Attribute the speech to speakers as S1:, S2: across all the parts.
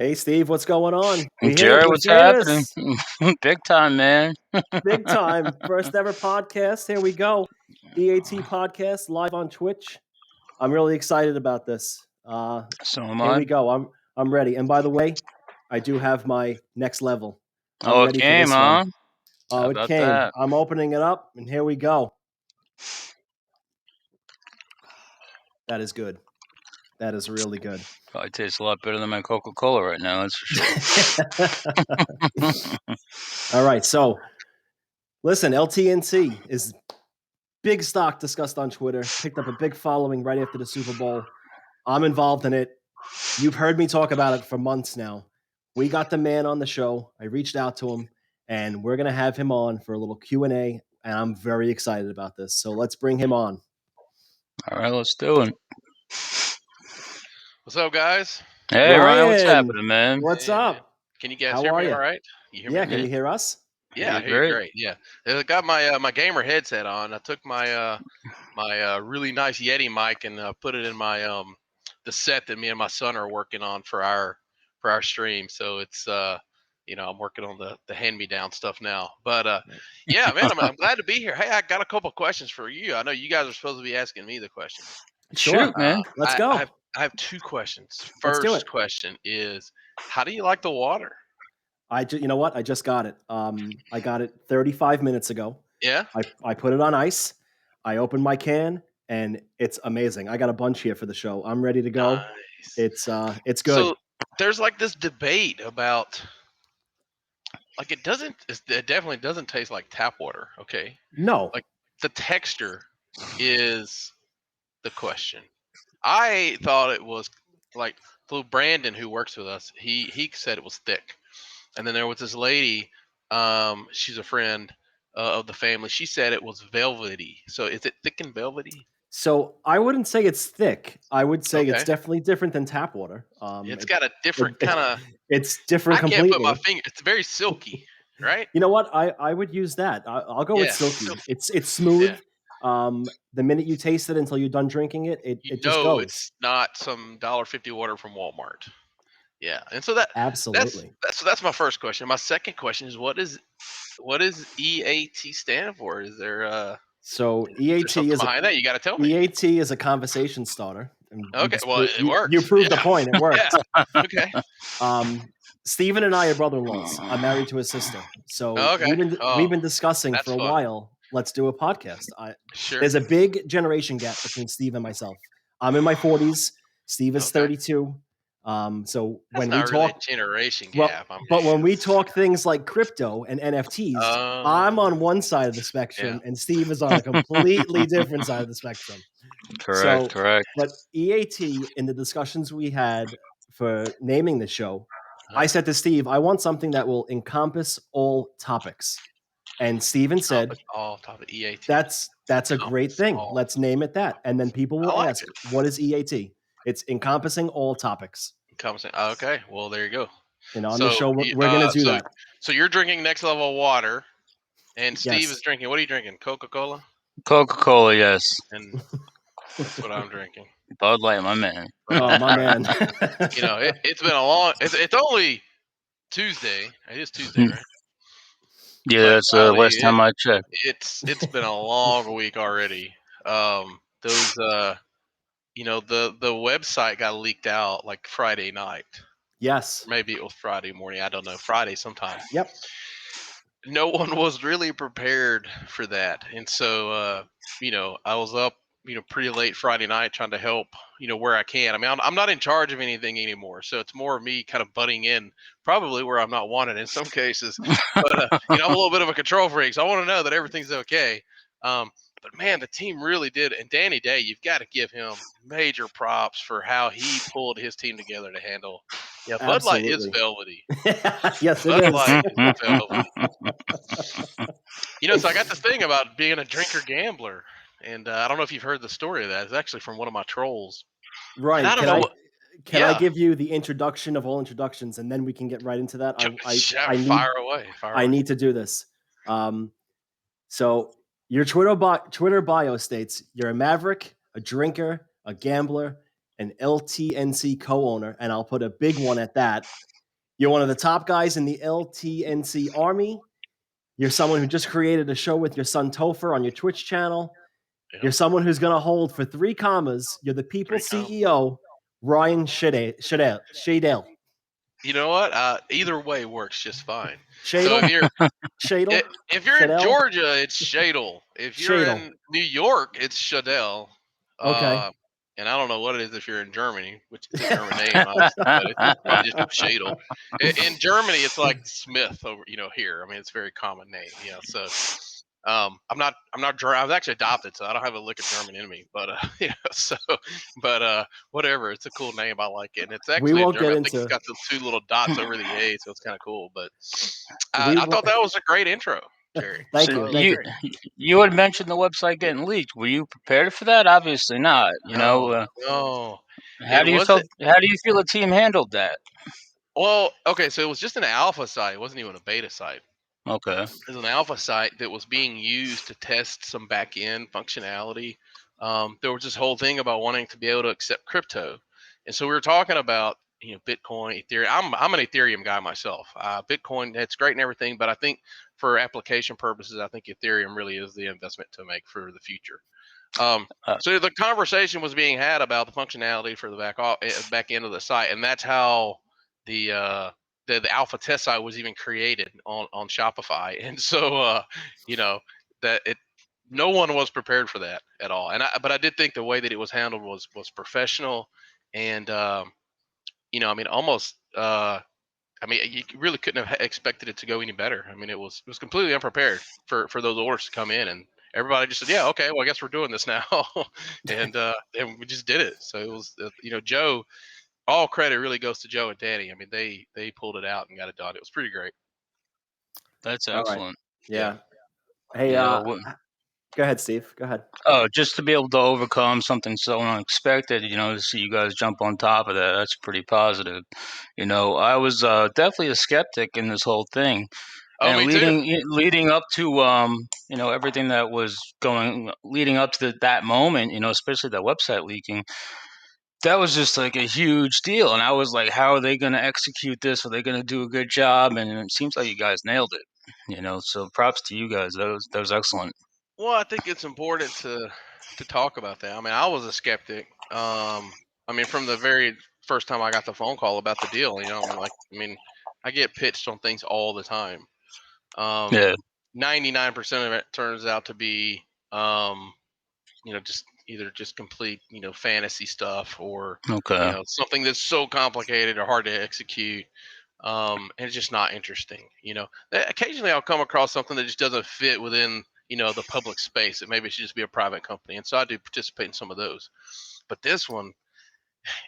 S1: Hey, Steve, what's going on?
S2: Jerry, what's happening? Big time, man.
S1: Big time. First ever podcast. Here we go. E.A.T podcast live on Twitch. I'm really excited about this.
S2: So am
S1: Here
S2: I.
S1: we go. I'm ready. And by the way, I do have my next level. I'm
S2: Oh, it
S1: ready for
S2: came,
S1: this
S2: huh?
S1: one.
S2: How
S1: Oh, it
S2: about
S1: came.
S2: that?
S1: I'm opening it up, and here we go. That is good. That is really good.
S2: Probably tastes a lot better than my Coca-Cola right now, that's for sure.
S1: All right. So, listen, LTNC is big stock discussed on Twitter, picked up a big following right after the Super Bowl. I'm involved in it. You've heard me talk about it for months now. We got the man on the show. I reached out to him, and we're going to have him on for a little Q&A, and I'm very excited about this. So let's bring him on.
S2: All right, let's do it.
S3: What's up, guys?
S2: Hey, Ryan, what's happening, man?
S1: What's up?
S3: Can you guys
S1: How
S3: hear
S1: are
S3: me
S1: you?
S3: all right? You hear
S1: Yeah,
S3: me?
S1: can you hear us?
S3: Yeah, I
S2: You're
S3: hear you
S2: great.
S3: great. Yeah, I got my gamer headset on. I took my my really nice Yeti mic and put it in my the set that me and my son are working on for our stream. So it's I'm working on the hand me down stuff now. But yeah, man, I'm glad to be here. Hey, I got a couple questions for you. I know you guys are supposed to be asking me the questions.
S1: Sure,
S2: man.
S1: Let's go.
S3: I have two questions.
S1: Let's do
S3: First
S1: it.
S3: question is, how do you like the water?
S1: You know what? I just got it. I got it 35 minutes ago.
S3: Yeah.
S1: I put it on ice. I opened my can, and it's amazing. I got a bunch here for the show. I'm ready to go.
S3: Nice.
S1: It's good.
S3: So there's like this debate about like it definitely doesn't taste like tap water. Okay.
S1: No.
S3: Like the texture is the question. I thought it was like Brandon, who works with us, he said it was thick. And then there was this lady, she's a friend of the family. She said it was velvety. So is it thick and velvety?
S1: So I wouldn't say it's thick. I would say it's
S3: Okay.
S1: definitely different than tap water.
S3: It's got a different kind of.
S1: It's different
S3: I
S1: completely.
S3: can't put my finger. It's very silky, right?
S1: You know what? I would use that. I'll go with silky. It's smooth.
S3: Yeah.
S1: The minute you taste it until you're done drinking it, it just goes.
S3: It's not some $1.50 water from Walmart. Yeah, and so
S1: Absolutely.
S3: That's my first question. My second question is what does E.A.T stand for? Is there
S1: so E.A.T is
S3: behind that? You got to tell me.
S1: E.A.T is a conversation starter. And
S3: okay, well it works.
S1: You proved the point. It worked.
S3: Yeah. Okay.
S1: Stephen and I are brother-in-laws. I'm married to his sister, so we've been discussing for a while. Let's do a podcast.
S3: Sure.
S1: There's a big generation gap between Steve and myself. I'm in my 40s. Steve is 32. So
S3: that's
S1: when
S3: not
S1: we
S3: really
S1: talk
S3: a generation gap,
S1: but when we talk things like crypto and NFTs, I'm on one side of the spectrum, and Steve is on a completely different side of the spectrum.
S2: Correct.
S1: But E.A.T, in the discussions we had for naming the show, I said to Steve, I want something that will encompass all topics. And Steven said,
S3: all topic E.A.T.
S1: That's a great thing. Let's name it that. And then people will ask, what is E.A.T? It's encompassing all topics.
S3: Okay, well there you go.
S1: And on the show, we're going to do that.
S3: So you're drinking Next Level water, and Steve is drinking. What are you drinking? Coca-Cola.
S2: Coca-Cola, yes.
S3: And that's what I'm drinking.
S2: Bud Light, my man.
S1: Oh, my man.
S3: It's been a long. It's only Tuesday. It is Tuesday, right?
S2: Yeah, that's the last time I checked.
S3: It's been a long week already. Those the website got leaked out like Friday night.
S1: Yes.
S3: Maybe it was Friday morning. I don't know. Friday sometime.
S1: Yep.
S3: No one was really prepared for that. And so, I was up, pretty late Friday night trying to help, where I can. I mean, I'm not in charge of anything anymore. So it's more of me kind of butting in, probably where I'm not wanted in some cases. But, I'm a little bit of a control freak. So I want to know that everything's okay. But man, the team really did. And Danny Day, you've got to give him major props for how he pulled his team together to handle. Yeah, Bud Light is velvety.
S1: Yes,
S3: Bud
S1: it is.
S3: Light is velvety. So I got this thing about being a drinker gambler. And I don't know if you've heard the story of that. It's actually from one of my trolls.
S1: Right.
S3: Can
S1: I give you the introduction of all introductions, and then we can get right into that?
S3: Fire away.
S1: I need to do this. So your Twitter bio states you're a maverick, a drinker, a gambler, an LTNC co-owner, and I'll put a big one at that. You're one of the top guys in the LTNC Army. You're someone who just created a show with your son Topher on your Twitch channel.
S3: Yep.
S1: You're someone who's going to hold for 3 commas. You're the people CEO, Ryan Schadel.
S3: You know what? Either way works just fine. So
S1: Shadel?
S3: if you're
S1: Shadel?
S3: if you're in
S1: Schadel?
S3: Georgia, it's Schadel. If you're
S1: Schadel.
S3: in New York, it's Schadel.
S1: Okay.
S3: And I don't know what it is if you're in Germany, which it's a German name, obviously, but it's probably just Schadel. In Germany, it's like Smith over, here. I mean, it's a very common name, So, I'm not German. I was actually adopted, so I don't have a lick of German in me. But whatever. It's a cool name. I like it, and it's actually in
S1: won't
S3: German.
S1: get
S3: I think it's
S1: into.
S3: got the 2 little dots over the A, so it's kind of cool. But
S1: We
S3: I thought
S1: won't.
S3: that was a great intro, Jerry.
S1: Thank
S2: So
S1: you. Thank you.
S2: you had mentioned the website getting leaked. Were you prepared for that? Obviously not.
S3: No,
S2: How
S3: it
S2: do you
S3: wasn't.
S2: How do you feel the team handled that?
S3: Well, okay, so it was just an alpha site. It wasn't even a beta site.
S2: Okay.
S3: It was an alpha site that was being used to test some back end functionality. There was this whole thing about wanting to be able to accept crypto, and so we were talking about Bitcoin, Ethereum. I'm an Ethereum guy myself. Bitcoin, it's great and everything, but I think for application purposes, I think Ethereum really is the investment to make for the future.
S2: Uh,
S3: So the conversation was being had about the functionality for the back end of the site, and that's how the alpha test site was even created on Shopify. And so that it no one was prepared for that at all. But I did think the way that it was handled was professional, and I mean almost. I mean, you really couldn't have expected it to go any better. I mean, it was completely unprepared for those orders to come in, and everybody just said, "Yeah, okay, well, I guess we're doing this now," and we just did it. So it was, Joe. All credit really goes to Joe and Danny. I mean, they pulled it out and got it done. It was pretty great.
S2: that's
S1: All right.
S2: excellent.
S1: Yeah. Hey,
S2: Yeah.
S1: go ahead, Steve. Go ahead.
S2: Oh, just to be able to overcome something so unexpected, to see you guys jump on top of that, that's pretty positive. I was definitely a skeptic in this whole thing,
S3: Oh,
S2: and
S3: me too.
S2: leading up to everything that was going leading up to that moment, especially that website leaking. That was just like a huge deal, and I was like, how are they going to execute this? Are they going to do a good job? And it seems like you guys nailed it. So props to you guys. That was excellent.
S3: Well, I think it's important to talk about that. I mean, I was a skeptic. I mean, from the very first time I got the phone call about the deal, I mean, I get pitched on things all the time. Um,
S2: Yeah.
S3: 99% of it turns out to be, just either just complete, fantasy stuff, or,
S2: Okay.
S3: something that's so complicated or hard to execute. And it's just not interesting. Occasionally I'll come across something that just doesn't fit within, the public space. That maybe it should just be a private company. And so I do participate in some of those. But this one,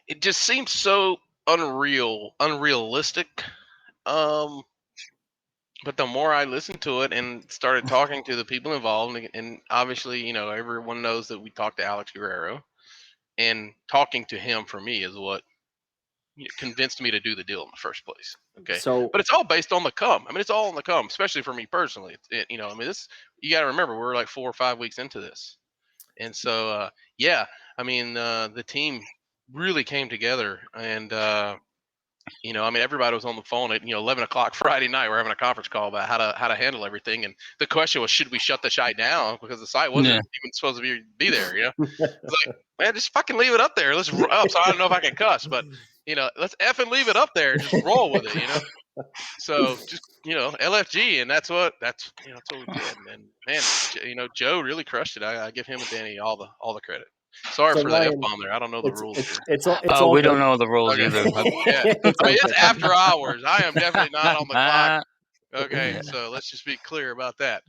S3: it just seems so unrealistic. Um, but the more I listened to it and started talking to the people involved, and obviously, everyone knows that we talked to Alex Guerrero, and talking to him for me is what convinced me to do the deal in the first place. Okay,
S1: So,
S3: but it's all based on the come. I mean, it's all on the come, especially for me personally. I mean, this, you got to remember, we're like 4 or 5 weeks into this, and so yeah, I mean, the team really came together, and I mean, everybody was on the phone at 11 o'clock Friday night. We're having a conference call about how to handle everything, and the question was, should we shut the site down because the site wasn't
S2: Yeah.
S3: even supposed to be there? It's like, man, just fucking leave it up there. Let's. Oh, so I don't know if I can cuss, but let's effing leave it up there and just roll with it. So just LFG, and that's what we did. And man, Joe really crushed it. I give him and Danny all the credit. Sorry
S1: so
S3: for the F
S1: Ryan,
S3: bomb there. I don't know the rules here.
S1: it's
S2: Oh,
S1: all
S2: we don't
S1: good.
S2: know the rules
S3: Okay.
S2: either.
S3: Yeah.
S1: It's
S3: I mean, it's
S1: okay.
S3: after hours. I am definitely not on the clock. Okay,
S2: Yeah.
S3: so let's just be clear about that.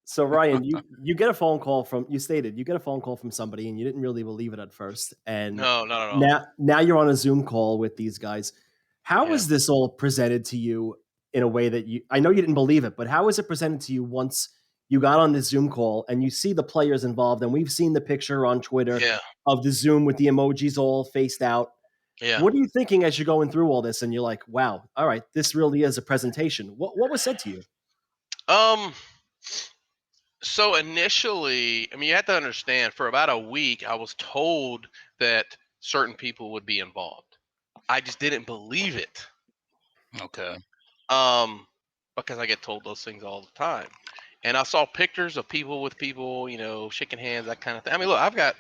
S1: So Ryan, you get a phone call from you get a phone call from somebody and you didn't really believe it at first, and
S3: No, not at all.
S1: now you're on a Zoom call with these guys. How
S3: Yeah.
S1: was this all presented to you in a way that I know you didn't believe it, but how was it presented to you once you got on the Zoom call and you see the players involved, and we've seen the picture on Twitter
S3: Yeah.
S1: of the Zoom with the emojis all faced out?
S3: Yeah.
S1: What are you thinking as you're going through all this and you're like, wow, all right, this really is a presentation? What was said to you?
S3: Um. So initially, I mean, you have to understand, for about a week, I was told that certain people would be involved. I just didn't believe it.
S2: Okay.
S3: Because I get told those things all the time. And I saw pictures of people with people, shaking hands, that kind of thing. I mean, look, I've got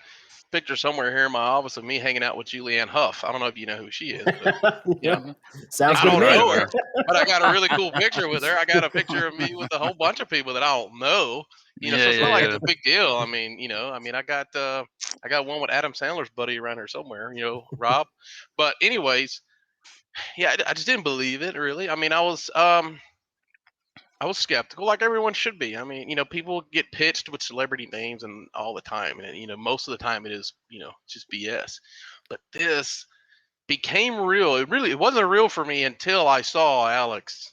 S3: pictures somewhere here in my office of me hanging out with Julianne Hough. I don't know if you know who she is, but you
S1: Yeah.
S3: know,
S2: Mhm.
S1: Sounds
S3: I
S1: good to
S3: don't
S2: Never heard
S1: me.
S2: of
S3: know
S2: her.
S3: her, but I got a really cool picture with her. I got a picture of me with a whole bunch of people that I don't know. So
S2: Yeah,
S3: it's not like it's
S2: yeah,
S3: a big deal. I mean, I got one with Adam Sandler's buddy around here somewhere, Rob. But anyways, yeah, I just didn't believe it really. I mean, I was skeptical, like everyone should be. I mean, people get pitched with celebrity names and all the time, and most of the time it is, just BS. But this became real. It wasn't real for me until I saw Alex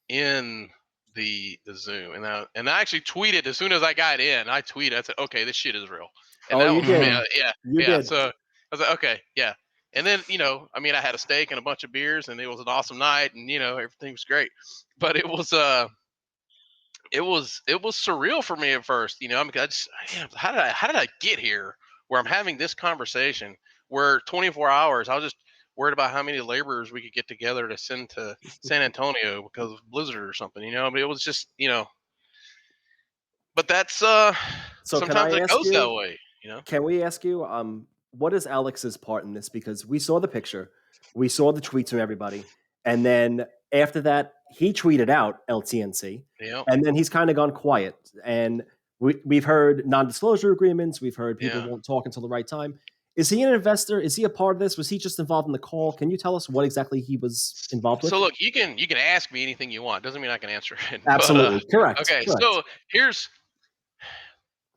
S3: in the Zoom, and I actually tweeted as soon as I got in. I tweeted, I said, "Okay, this shit is real," and
S1: Oh,
S3: that
S1: you
S3: was
S1: did.
S2: yeah.
S3: yeah,
S1: You
S3: yeah.
S1: did.
S3: So I was like, "Okay, yeah." And then I mean, I had a steak and a bunch of beers, and it was an awesome night, and everything was great. But it was surreal for me at first. I mean, how did I get here where I'm having this conversation where 24 hours I was just worried about how many laborers we could get together to send to San Antonio because of blizzard or something. But it was just but that's
S1: So can
S3: sometimes
S1: I
S3: it
S1: ask
S3: goes that
S1: you?
S3: way.
S1: Can we ask you, what is Alex's part in this? Because we saw the picture, we saw the tweets from everybody, and then after that, he tweeted out LTNC,
S3: Yeah,
S1: and then he's kind of gone quiet. And we've heard non-disclosure agreements. We've heard people
S3: yeah.
S1: won't talk until the right time. Is he an investor? Is he a part of this? Was he just involved in the call? Can you tell us what exactly he was involved
S3: So
S1: with?
S3: look, you can ask me anything you want. Doesn't mean I can answer it. But
S1: Absolutely correct.
S3: okay,
S1: Correct.
S3: so here's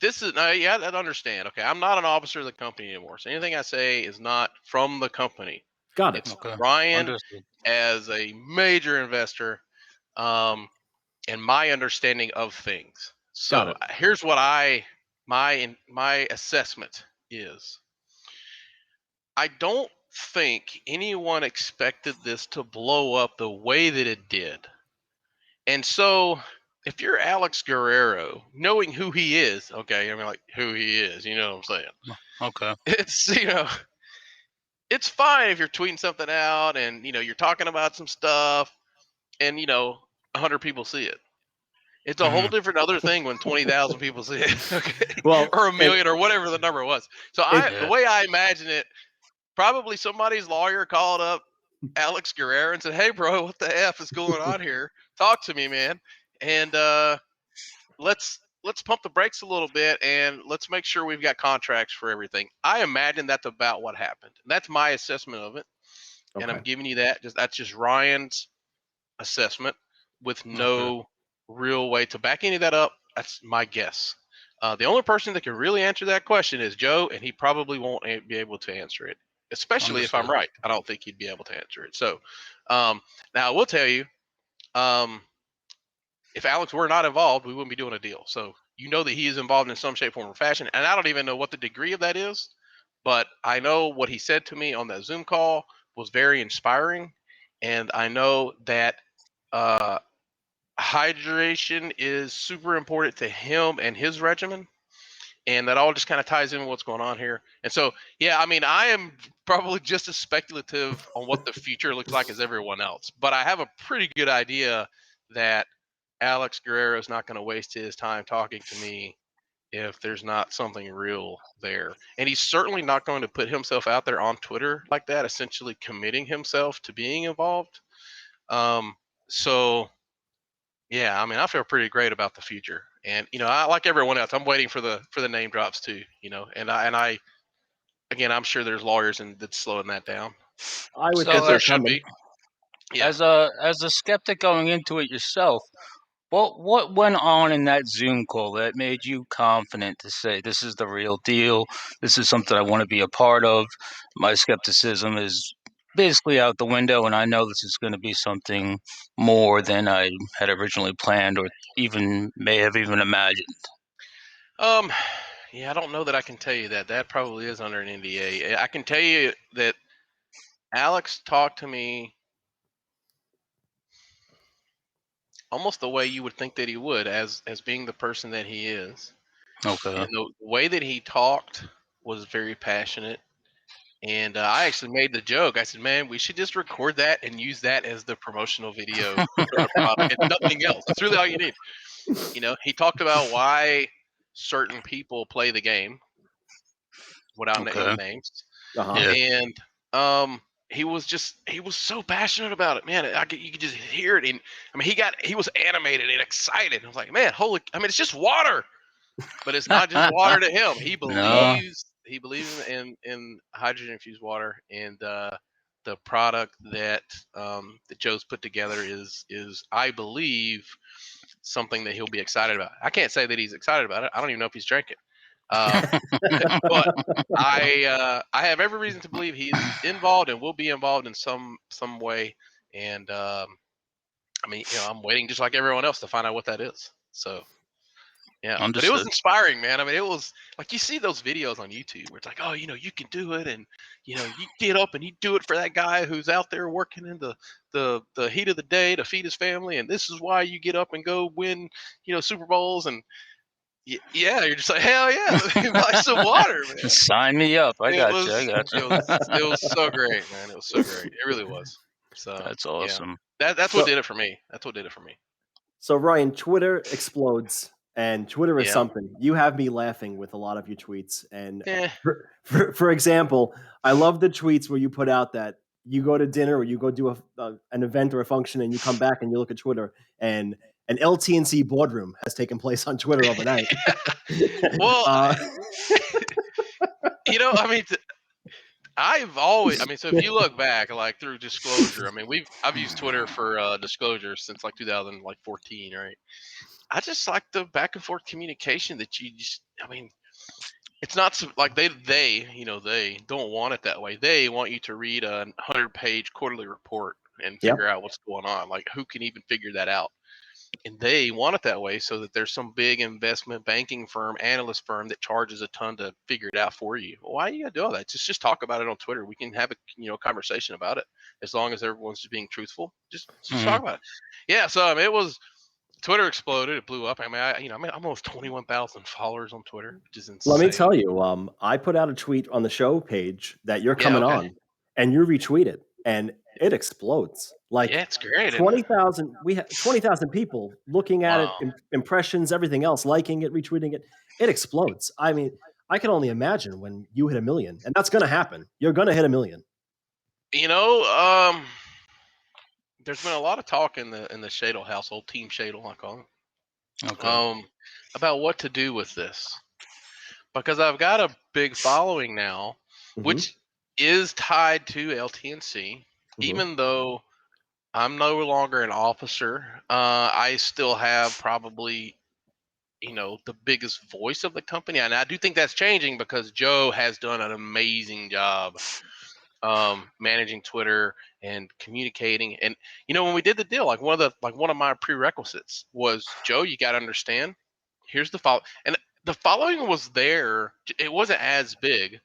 S3: this is yeah, I understand. Okay, I'm not an officer of the company anymore, so anything I say is not from the company.
S1: Got it.
S3: It's
S2: Okay.
S3: Ryan
S2: Understood.
S3: as a major investor, um, and my understanding of things.
S1: Got
S3: So
S1: it.
S3: here's what my assessment is. I don't think anyone expected this to blow up the way that it did. And so if you're Alex Guerrero, knowing who he is, okay, I mean like who he is, you know what I'm saying?
S2: Okay.
S3: It's it's fine if you're tweeting something out and you're talking about some stuff and 100 people see it. It's a whole
S2: Hmm.
S3: different other thing when 20,000 people see it, okay,
S1: Well,
S3: or a
S1: and
S3: million or whatever the number was. So
S1: it
S3: the
S2: Yeah.
S3: way I imagine it, probably somebody's lawyer called up Alex Guerrero and said, "Hey, bro, what the f is going on here? Talk to me, man." And let's pump the brakes a little bit and let's make sure we've got contracts for everything. I imagine that's about what happened. That's my assessment of it, and I'm
S1: okay.
S3: giving you that. That's just Ryan's assessment with
S2: Okay.
S3: no real way to back any of that up. That's my guess. The only person that can really answer that question is Joe, and he probably won't be able to answer it, especially if I'm
S2: Understood.
S3: right. I don't think he'd be able to answer it. So now I will tell you, um, if Alex were not involved, we wouldn't be doing a deal. So that he is involved in some shape, form, or fashion, and I don't even know what the degree of that is, but I know what he said to me on that Zoom call was very inspiring, and I know that uh, hydration is super important to him and his regimen, and that all just kind of ties in with what's going on here. And so, yeah, I mean, I am probably just as speculative on what the future looks like as everyone else, but I have a pretty good idea that Alex Guerrero is not going to waste his time talking to me if there's not something real there. And he's certainly not going to put himself out there on Twitter like that, essentially committing himself to being involved. So yeah, I mean, I feel pretty great about the future. And I like everyone else. I'm waiting for the name drops too. And I again, I'm sure there's lawyers and that's slowing that down
S1: I would
S2: So,
S3: as
S1: think
S3: there
S1: they're
S3: should
S1: coming.
S3: be. Yeah.
S2: as a skeptic going into it yourself, what went on in that Zoom call that made you confident to say this is the real deal? This is something I want to be a part of. My skepticism is basically out the window, and I know this is going to be something more than I had originally planned or even may have even imagined.
S3: Um. Yeah, I don't know that I can tell you that. That probably is under an NDA. I can tell you that Alex talked to me almost the way you would think that he would, as being the person that he is.
S2: Okay.
S3: And the way that he talked was very passionate. And I actually made the joke. I said, "Man, we should just record that and use that as the promotional video for our product, and nothing else. That's really all you need." He talked about why certain people play the game without naming
S2: Okay.
S3: names,
S1: Uh-huh.
S2: Yeah.
S3: and he was so passionate about it, man. You could just hear it, and I mean, he was animated and excited. I was like, man, it's just water. But it's not just water to him. He
S2: No.
S3: believes in hydrogen infused water, and the product that Joe's put together is I believe something that he'll be excited about. I can't say that he's excited about it. I don't even know if he's drank it. But I have every reason to believe he's involved and will be involved in some way. And I mean, I'm waiting just like everyone else to find out what that is. So. Yeah, but it was
S2: Understood.
S3: inspiring, man. I mean, it was like you see those videos on YouTube where it's like, oh, you can do it, and you get up and you do it for that guy who's out there working in the heat of the day to feed his family, and this is why you get up and go win, Super Bowls, and yeah, you're just like, hell yeah, let me buy some water, man.
S2: Sign me up. I
S3: It
S2: got you. I
S3: was
S2: got
S3: it
S2: you.
S3: was it was so great, man. It was so great. It really was. So
S2: That's
S3: yeah,
S2: awesome.
S3: that's what
S1: So,
S3: did it for me. That's what did it for me.
S1: so Ryan, Twitter explodes, and Twitter is
S3: Yeah.
S1: something. You have me laughing with a lot of your tweets. And
S3: Eh.
S1: for example, I love the tweets where you put out that you go to dinner or you go do an event or a function, and you come back and you look at Twitter, and an LTNC boardroom has taken place on Twitter overnight.
S3: Well,
S1: uh,
S3: I mean, so if you look back, like through disclosure, I mean, I've used Twitter for disclosure since like 2014, right? I just like the back and forth communication that I mean, it's not like they don't want it that way. They want you to read a 100-page quarterly report and
S1: yep.
S3: figure out what's going on. Like, who can even figure that out? And they want it that way so that there's some big investment banking firm, analyst firm that charges a ton to figure it out for you. Well, why do you gotta do all that? Just talk about it on Twitter. We can have a conversation about it as long as everyone's just being truthful. Just
S2: Mhm.
S3: talk about it. Yeah. So I mean, it was Twitter exploded. It blew up. I mean, I'm almost 21,000 followers on Twitter, which is
S1: Let me
S3: insane.
S1: tell you, I put out a tweet on the show page that you're
S3: Yeah.
S1: coming
S3: Okay.
S1: on, and you retweet it, and it explodes.
S3: Yeah,
S1: Like
S3: it's great, isn't it?
S1: 20,000, we had 20,000 people looking at it,
S3: Wow.
S1: impressions, everything else, liking it, retweeting it. It explodes. I mean, I can only imagine when you hit 1 million, and that's going to happen. You're going to hit 1 million.
S3: There's been a lot of talk in the Schadel household, Team Schadel, I call it,
S2: Okay.
S3: about what to do with this, because I've got a big following now,
S1: Hmm.
S3: which is tied to LTNC.
S1: Hmm.
S3: Even though I'm no longer an officer, I still have probably the biggest voice of the company, and I do think that's changing because Joe has done an amazing job managing Twitter and communicating. And when we did the deal, like one of my prerequisites was, Joe, you got to understand. Here's the follow, and the following was there. It wasn't as big,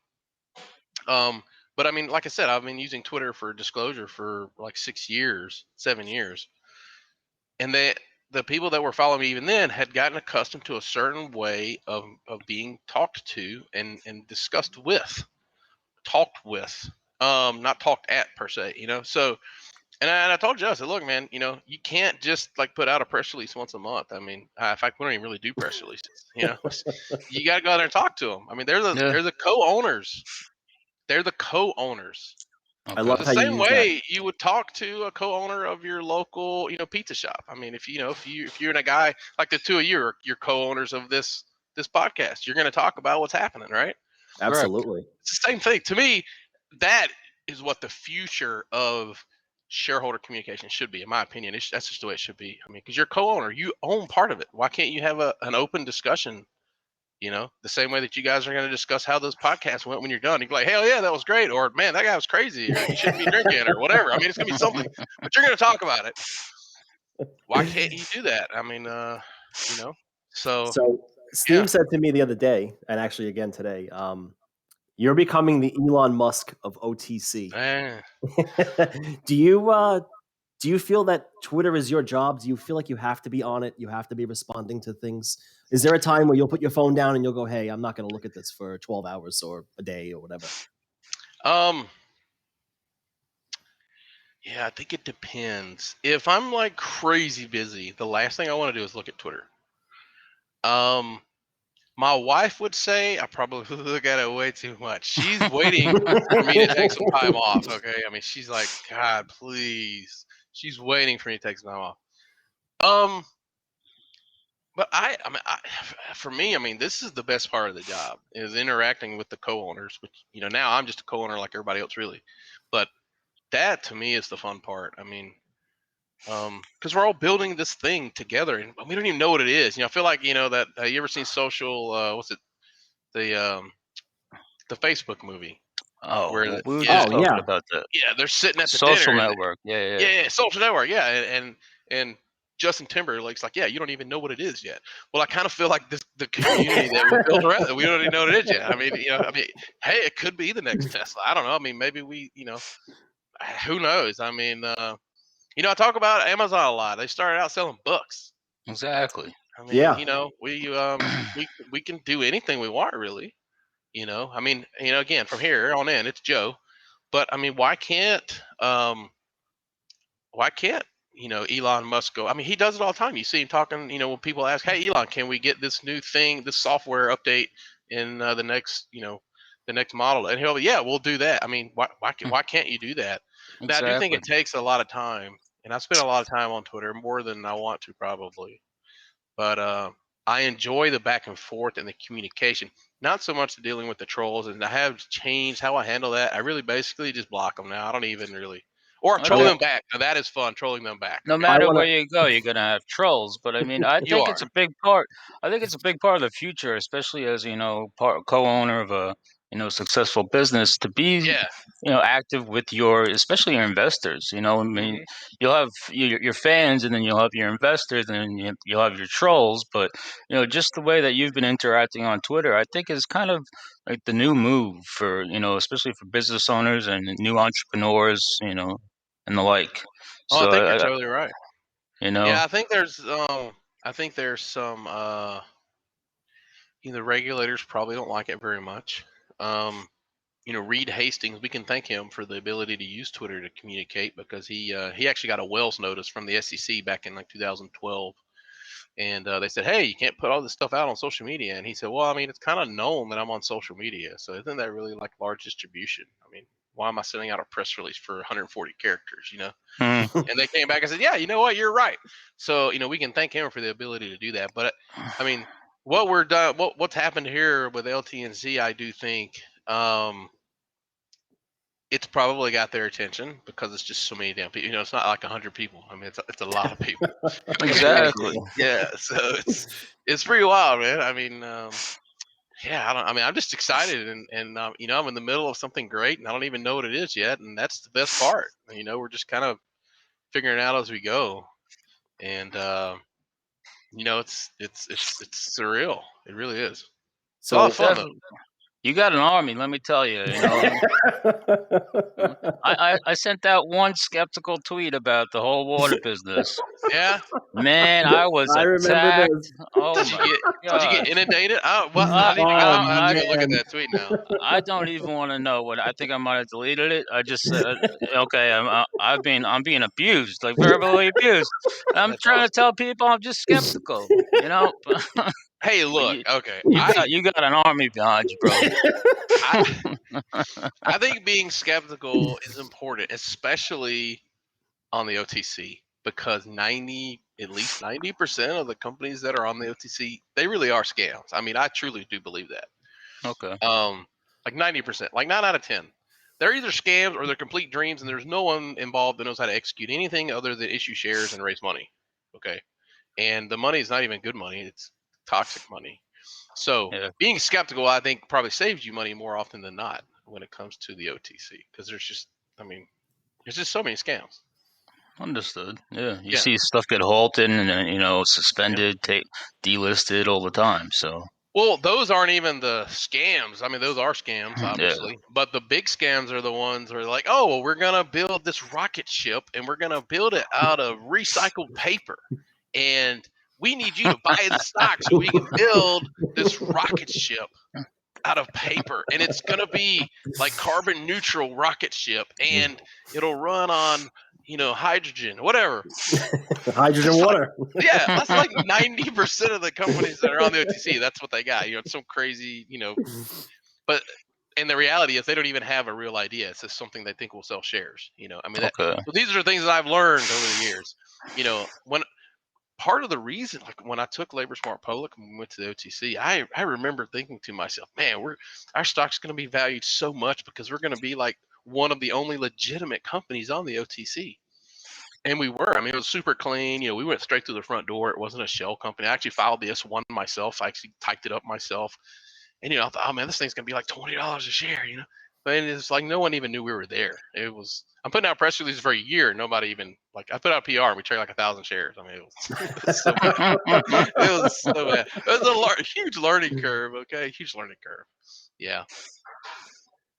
S3: but I mean, like I said, I've been using Twitter for disclosure for like 6 years, 7 years, and the people that were following me even then had gotten accustomed to a certain way of being talked to and discussed with, talked with, not talked at per se, so. And I told Joe, I said, look, man, you can't just like put out a press release once a month. I mean, in fact, we don't even really do press releases. You got to go out there and talk to them. I mean,
S2: Yeah.
S3: they're the co-owners. They're the co-owners.
S1: I
S3: It's
S1: love
S3: the
S2: Okay.
S1: how you
S3: same
S1: use that.
S3: way you would talk to a co-owner of your local, pizza shop. I mean, if you're in a guy like the two of you are you're co-owners of this podcast, you're going to talk about what's happening, right?
S2: Correct.
S1: Absolutely.
S3: It's the same thing. To me, that is what the future of shareholder communication should be, in my opinion. That's just the way it should be. I mean, because you're co-owner, you own part of it. Why can't you have an open discussion? The same way that you guys are going to discuss how this podcast went when you're done. You're like, hell yeah, that was great, or man, that guy was crazy, or he shouldn't be drinking, or whatever. I mean, it's going to be something, but you're going to talk about it. Why can't you do that? I mean, you know. So
S1: So
S3: yeah,
S1: Steve said to me the other day, and actually again today, you're becoming the Elon Musk of OTC.
S3: eh.
S1: do you feel that Twitter is your job? Do you feel like you have to be on it? You have to be responding to things? Is there a time where you'll put your phone down and you'll go, "Hey, I'm not going to look at this for 12 hours or a day or whatever"?
S3: Yeah, I think it depends. If I'm like crazy busy, the last thing I want to do is look at Twitter. My wife would say I probably look at it way too much. She's waiting for me to take some time off. Okay, I mean, she's like, God, please. She's waiting for me to take some time off. But I mean, for me, I mean, this is the best part of the job is interacting with the co-owners. Which now I'm just a co-owner like everybody else, really. But that to me is the fun part. I mean, because we're all building this thing together, and we don't even know what it is. I feel like that. You ever seen Social? What's it? The Facebook movie
S2: Oh,
S3: where
S2: well, we were
S3: yeah,
S2: just
S1: Oh
S2: talking
S1: yeah.
S2: about the
S3: they're sitting at the dinner
S2: social
S3: and
S2: network. Yeah.
S3: yeah, Social Network, yeah, and Justin Timberlake's like, yeah, you don't even know what it is yet. Well, I kind of feel like the community that we built around it, we don't even know what it is yet. I mean, hey, it could be the next Tesla. I don't know. I mean, maybe who knows? I mean, I talk about Amazon a lot. They started out selling books.
S2: Exactly.
S3: I mean,
S1: Yeah.
S3: we can do anything we want, really. I mean, again, from here on in, it's Joe. But I mean, why can't Elon Musk go? I mean, he does it all the time. You see him talking. When people ask, "Hey, Elon, can we get this new thing, this software update in the next model?" And he'll be, "Yeah, we'll do that." I mean, why can't you do that? Now, I do think
S2: Exactly.
S3: it takes a lot of time, and I spend a lot of time on Twitter, more than I want to probably. But I enjoy the back and forth and the communication. Not so much the dealing with the trolls, and I have changed how I handle that. I really basically just block them now. I don't even really, or
S2: I
S3: troll
S2: think
S3: them back. Now, that is fun, trolling them back.
S2: no
S3: Okay,
S1: I
S2: matter
S1: want
S2: where
S1: to.
S2: you go, you're gonna have trolls. But I mean, I
S3: you
S2: think it's
S3: are.
S2: a big part. I think it's a big part of the future, especially as co-owner of a successful business, to be
S3: Yeah.
S2: active with especially your investors. I mean,
S3: Hmm.
S2: you'll have your fans, and then you'll have your investors, and then you'll have your trolls. But just the way that you've been interacting on Twitter, I think is kind of like the new move for especially for business owners and new entrepreneurs, and the like.
S3: Oh, I
S2: So
S3: think you're totally right.
S2: you know,
S3: Yeah, I think there's some the regulators probably don't like it very much. Um, Reed Hastings, we can thank him for the ability to use Twitter to communicate, because he actually got a Wells notice from the SEC back in like 2012, and they said, "Hey, you can't put all this stuff out on social media." And he said, "Well, I mean, it's kind of known that I'm on social media, so isn't that really like large distribution? I mean, why am I sending out a press release for 140 characters?
S2: mm,
S3: And they came back and said, "Yeah, you know what? You're right." So we can thank him for the ability to do that. But I mean, what's happened here with LTNC, I do think it's probably got their attention, because it's just so many damn people. It's not like 100 people. I mean, it's a lot of people. And
S2: exactly.
S3: yeah, so it's pretty wild, man. I mean, yeah, I mean, I'm just excited, and I'm in the middle of something great, and I don't even know what it is yet, and that's the best part. We're just kind of figuring it out as we go, and it's surreal. It really is. It's a lot of
S1: So
S3: fun though.
S2: Definitely, you got an army. Let me tell you. I sent out one skeptical tweet about the whole water business.
S3: Yeah.
S2: Man, I was
S1: I remember
S2: attacked.
S1: this.
S2: Oh
S3: Did you
S2: my
S3: get Did you get
S2: gosh.
S3: inundated? Oh well,
S2: I
S1: Oh
S3: I have to
S2: I
S3: go look at
S1: man.
S3: that tweet now.
S2: I don't even want to know what I think. I might have deleted it. I just said, okay, I'm being abused, like verbally abused. I'm
S3: That's
S2: trying to
S3: awesome.
S2: tell people I'm just skeptical,
S3: Hey,
S2: but
S3: look. Okay,
S2: you got an army behind you, brother.
S3: I I think being skeptical is important, especially on the OTC, because at least 90% of the companies that are on the OTC, they really are scams. I mean, I truly do believe that.
S2: Okay.
S3: Like 90%, like 9 out of 10. They're either scams or they're complete dreams, and there's no one involved that knows how to execute anything other than issue shares and raise money. Okay. And the money is not even good money, it's toxic money. So
S2: Yeah.
S3: being skeptical, I think, probably saves you money more often than not when it comes to the OTC, because I mean, there's just so many scams.
S2: Understood. Yeah. You
S3: Yeah.
S2: see stuff get halted and
S3: Yeah.
S2: suspended, delisted all the time. So
S3: Well, those aren't even the scams. I mean, those are scams,
S2: yeah.
S3: obviously. But the big scams are the ones where like, oh, well, we're going to build this rocket ship, and we're going to build it out of recycled paper. And we need you to buy the stock so we can build this rocket ship. out of paper, and it's gonna be like carbon neutral rocket ship, and it'll run on hydrogen, whatever.
S1: Hydrogen
S3: That's like,
S1: water.
S3: yeah, that's like 90% of the companies that are on the OTC. That's what they got. It's some crazy, but. And the reality is, they don't even have a real idea. It's just something they think will sell shares. I mean,
S2: Okay.
S3: so these are things that I've learned over the years. When part of the reason, like when I took Labor Smart public and we went to the OTC, I remember thinking to myself, man, our stock's going to be valued so much because we're going to be like one of the only legitimate companies on the OTC. And we were. I mean, it was super clean. We went straight through the front door. It wasn't a shell company. I actually filed the S1 myself. I actually typed it up myself. And I thought, oh man, this thing's gonna be like $20 a share, But it's like no one even knew we were there. I'm putting out press releases for a year. Nobody even I put out PR and we traded like 1,000 shares. I mean, it was so bad. It was so bad. It was a huge learning curve. Okay, huge learning curve. Yeah.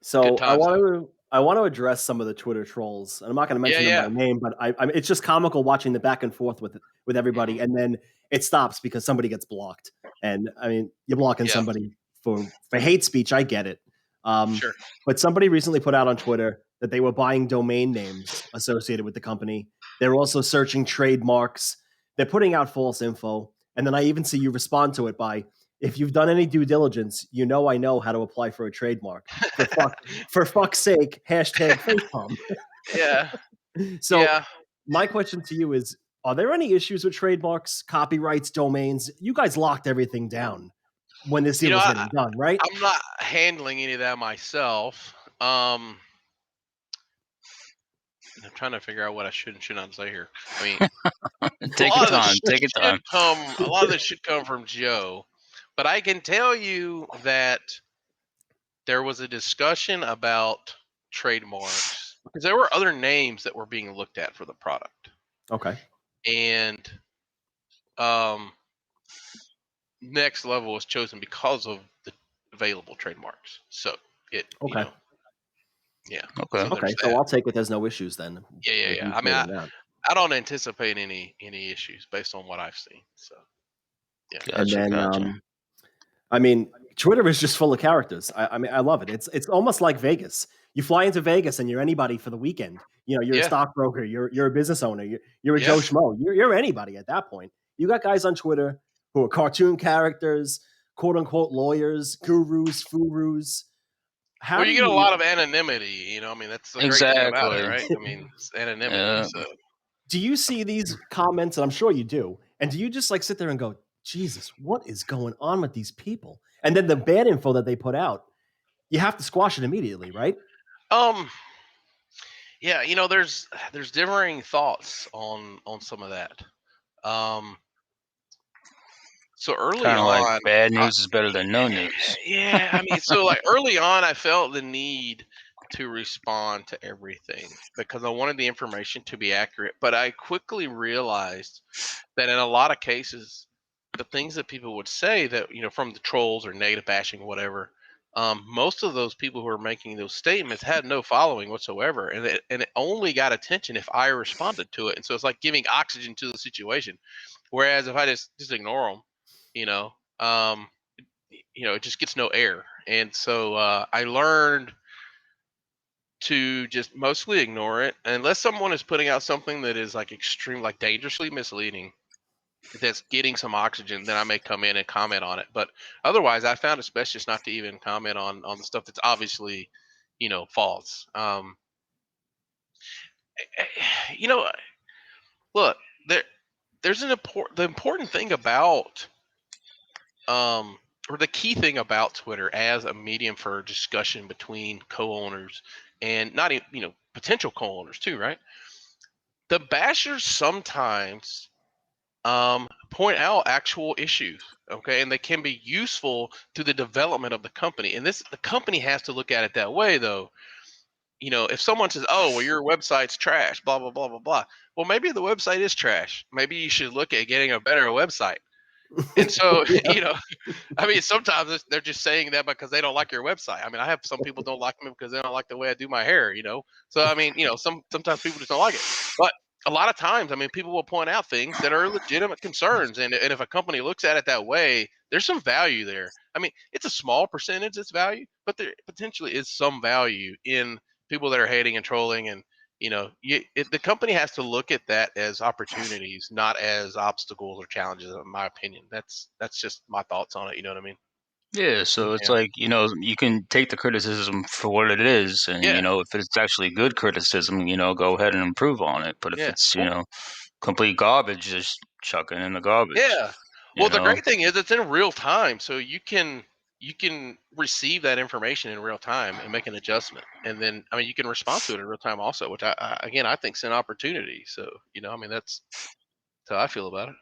S1: So
S3: Good times though.
S1: I want to address some of the Twitter trolls, and I'm not going to mention them
S3: Yeah.
S1: by name, but it's just comical watching the back and forth with everybody, and then it stops because somebody gets blocked. And I mean, you're blocking
S3: Yeah.
S1: somebody for hate speech. I get it.
S3: Sure.
S1: But somebody recently put out on Twitter that they were buying domain names associated with the company. They're also searching trademarks. They're putting out false info. And then I even see you respond to it by, if you've done any due diligence, I know how to apply for a trademark. For fuck's sake, hashtag facepalm.
S3: Yeah.
S1: So
S3: Yeah.
S1: my question to you is, are there any issues with trademarks, copyrights, domains? You guys locked everything down when this deal was getting done, right?
S3: I'm not handling any of that myself. I'm trying to figure out what I should and should not say here. I mean,
S2: Take your time. Take your time.
S3: A lot of this should come from Joe, but I can tell you that there was a discussion about trademarks because there were other names that were being looked at for the product.
S1: Okay.
S3: And Next Level was chosen because of the available trademarks. So
S1: Okay.
S3: yeah.
S2: Okay.
S1: Okay. So I'll take it. There's no issues then.
S3: Yeah. I mean, I don't anticipate any issues based on what I've seen. So yeah.
S2: Gotcha.
S1: And then,
S2: Gotcha.
S1: I mean, Twitter is just full of characters. I mean, I love it. It's almost like Vegas. You fly into Vegas and you're anybody for the weekend. You're a stockbroker. You're a business owner. You're a Joe Schmo. You're anybody at that point. You got guys on Twitter who are cartoon characters, quote unquote lawyers, gurus, furus.
S3: Well, you get a lot of anonymity. I mean, that's the great thing about it, right? I mean, it's anonymity. So
S1: do you see these comments? And I'm sure you do. And do you just like sit there and go, Jesus, what is going on with these people? And then the bad info that they put out, you have to squash it immediately, right?
S3: Yeah, there's differing thoughts on some of that. So early
S2: Kind of like
S3: on,
S2: bad news is better than no news.
S3: yeah, I mean, so like early on, I felt the need to respond to everything because I wanted the information to be accurate. But I quickly realized that in a lot of cases, the things that people would say that, from the trolls or negative bashing, whatever, most of those people who are making those statements had no following whatsoever. And it only got attention if I responded to it. And so it's like giving oxygen to the situation. Whereas if I just ignore them, it just gets no air. And so I learned to just mostly ignore it unless someone is putting out something that is like extreme, like dangerously misleading, that's getting some oxygen, then I may come in and comment on it. But otherwise, I found it's best just not to even comment on the stuff that's obviously, false. Look, there's the important thing about or the key thing about Twitter as a medium for discussion between co-owners and not even, potential co-owners too, right? The bashers sometimes point out actual issues, okay, and they can be useful to the development of the company. And the company has to look at it that way, though. If someone says, "Oh, well, your website's trash," blah blah blah blah blah. Well, maybe the website is trash. Maybe you should look at getting a better website. And so, I mean, sometimes they're just saying that because they don't like your website. I mean, I have some people don't like me because they don't like the way I do my hair. So I mean, sometimes people just don't like it. But a lot of times, I mean, people will point out things that are legitimate concerns, and if a company looks at it that way, there's some value there. I mean, it's a small percentage that's value, but there potentially is some value in people that are hating and trolling, and the company has to look at that as opportunities, not as obstacles or challenges. In my opinion, that's just my thoughts on it. You know what I mean?
S2: Yeah, so it's
S3: Yeah.
S2: like, you can take the criticism for what it is, and
S3: Yeah.
S2: if it's actually good criticism, go ahead and improve on it. But if
S3: Yeah.
S2: it's,
S3: Well,
S2: complete garbage, just chuck it in the garbage,
S3: yeah.
S2: you
S3: Well, the
S2: know?
S3: great thing is it's in real time, so you can receive that information in real time and make an adjustment, and then I mean you can respond to it in real time also, which I think is an opportunity. So I mean that's how I feel about it.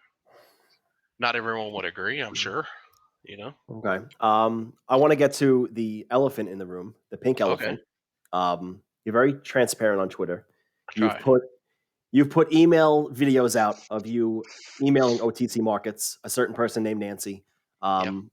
S3: Not everyone would agree, I'm sure. You know.
S1: Okay. I want to get to the elephant in the room, the pink
S3: Okay.
S1: elephant. You're very transparent on Twitter.
S3: I
S1: You've
S3: try.
S1: put you've put email videos out of you emailing OTC markets, a certain person named Nancy.
S3: Yep.
S1: Um,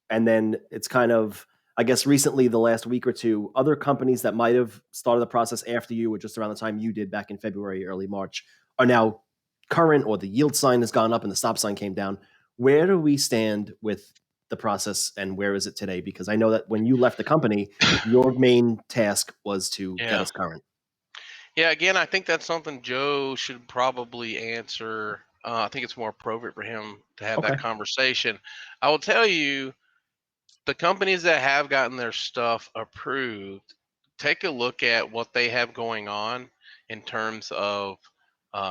S1: and then it's kind of, I guess, recently, the last week or two, other companies that might have started the process after you or just around the time you did back in February, early March, are now current, or the yield sign has gone up and the stop sign came down. Where do we stand with the process, and where is it today? Because I know that when you left the company, your main task was to get
S3: Yeah.
S1: us current.
S3: Yeah. Again, I think that's something Joe should probably answer. I think it's more appropriate for him to have that
S1: Okay.
S3: conversation. I will tell you, the companies that have gotten their stuff approved, take a look at what they have going on in terms of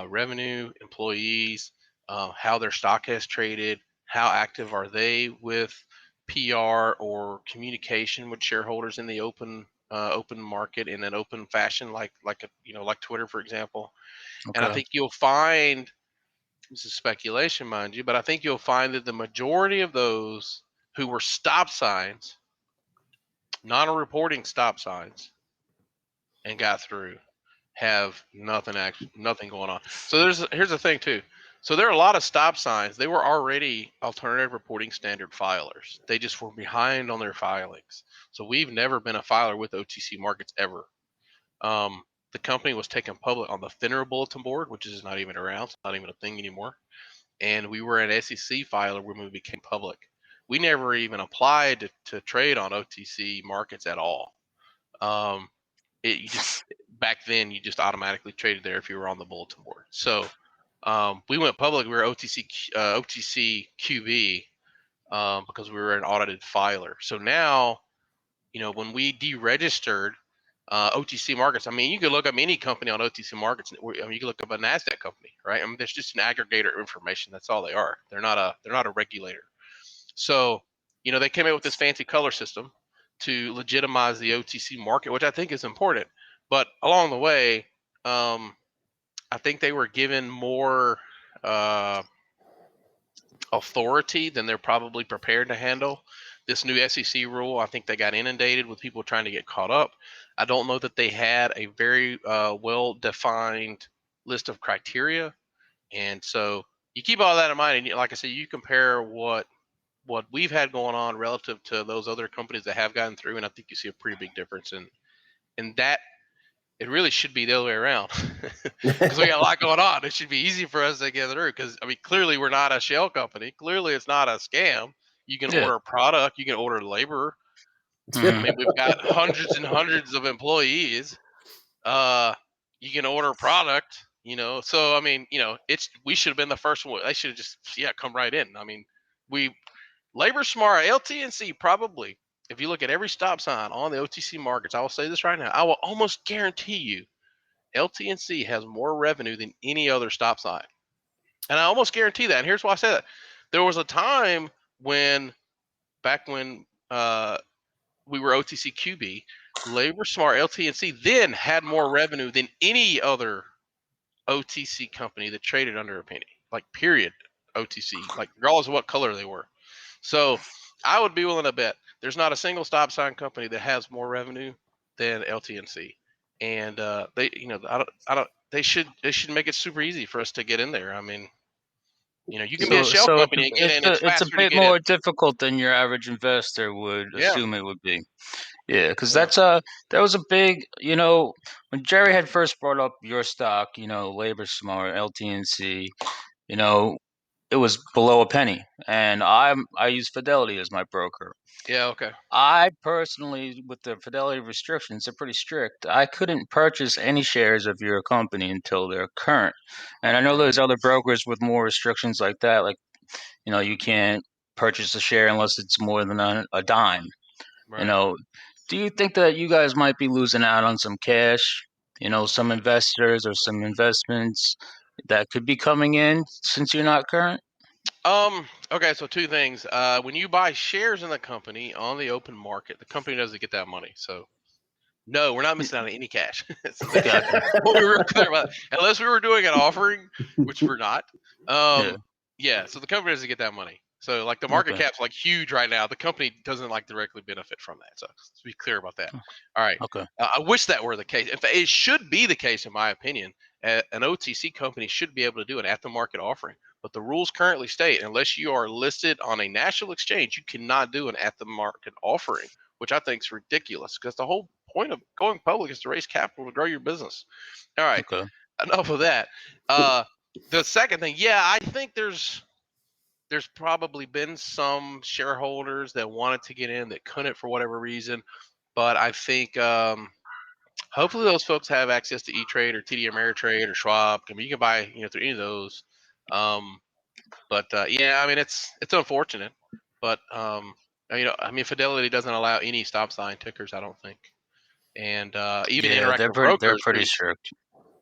S3: revenue, employees, how their stock has traded, how active are they with PR or communication with shareholders in the open market in an open fashion, like Twitter, for example. And I
S2: Okay.
S3: think you'll find, this is speculation, mind you, but I think you'll find that the majority of those who were stop signs, non-reporting stop signs, and got through, have nothing going on. So here's the thing too. So there are a lot of stop signs. They were already alternative reporting standard filers. They just were behind on their filings. So we've never been a filer with OTC markets ever. The company was taken public on the FINRA bulletin board, which is not even around. It's not even a thing anymore. And we were an SEC filer when we became public. We never even applied to trade on OTC markets at all. Um, you just, back then you just automatically traded there if you were on the bulletin board. So we went public. We were OTC QB because we were an audited filer. So now, when we deregistered OTC markets, I mean, you could look up any company on OTC markets. I mean, you could look up a Nasdaq company, right? I mean, there's just an aggregator of information. That's all they are. They're not a regulator. So, they came out with this fancy color system to legitimize the OTC market, which I think is important. But along the way, I think they were given more authority than they're probably prepared to handle. This new SEC rule, I think they got inundated with people trying to get caught up. I don't know that they had a very well defined list of criteria. And so you keep all that in mind. And like I said, you compare what we've had going on relative to those other companies that have gotten through, and I think you see a pretty big difference in that. It really should be the other way around because we got a lot going on. It should be easy for us to get through because, I mean, clearly we're not a shell company. Clearly it's not a scam. You can
S2: Yeah.
S3: order a product, you can order labor. I
S2: Hmm.
S3: mean, we've got hundreds and hundreds of employees. Uh, you can order a product, So I mean, we should have been the first one. They should have just come right in. I mean, we Labor Smart LTNC probably. If you look at every stop sign on the OTC markets, I will say this right now. I will almost guarantee you LTNC has more revenue than any other stop sign. And I almost guarantee that. And here's why I say that. There was a time back when we were OTC QB, Labor Smart LTNC then had more revenue than any other OTC company that traded under a penny, like period OTC, like regardless of what color they were. So I would be willing to bet there's not a single stop sign company that has more revenue than LTNC, and they, I don't. They should make it super easy for us to get in there. I mean, you can be a
S2: So,
S3: shell
S2: so it's
S3: company and get
S2: it's
S3: in.
S2: a,
S3: It's
S2: it's a
S3: faster to
S2: bit
S3: get in.
S2: more difficult than your average investor would
S3: Yeah,
S2: assume it would be. Yeah, because
S3: Yeah.
S2: that was a big, when Jerry had first brought up your stock, Labor Smart LTNC, you know, it was below a penny, and I use Fidelity as my broker.
S3: Yeah. Okay.
S2: I personally, with the Fidelity restrictions, they're pretty strict. I couldn't purchase any shares of your company until they're current, and I know
S3: Right.
S2: there's other brokers with more restrictions like that, like you can't purchase a share unless it's more than a dime. You
S3: Right.
S2: know, do you think that you guys might be losing out on some cash? Some investors or some investments that could be coming in since you're not current?
S3: Okay. So two things. When you buy shares in the company on the open market, the company doesn't get that money. So no, we're not missing out on any cash. So that,
S2: Gotcha.
S3: we'll be real clear about that. Unless we were doing an offering, which we're not.
S2: Yeah.
S3: Yeah. So the company doesn't get that money. So like the market
S2: Okay.
S3: cap's like huge right now. The company doesn't like directly benefit from that. So let's be clear about that. All right.
S2: Okay.
S3: I wish that were the case. In fact, it should be the case, in my opinion. An OTC company should be able to do an at-the-market offering. But the rules currently state unless you are listed on a national exchange, you cannot do an at-the-market offering, which I think is ridiculous because the whole point of going public is to raise capital to grow your business. All right,
S2: Okay.
S3: enough of that. The second thing, yeah, I think there's probably been some shareholders that wanted to get in that couldn't for whatever reason, but I think hopefully those folks have access to E-Trade or TD Ameritrade or Schwab. I mean, you can buy through any of those. Um, but yeah, I mean it's unfortunate, but I mean Fidelity doesn't allow any stop sign tickers, I don't think, and even
S2: Yeah, they're
S3: Interactive
S2: pretty they're
S3: Brokers
S2: pretty
S3: pretty.
S2: strict.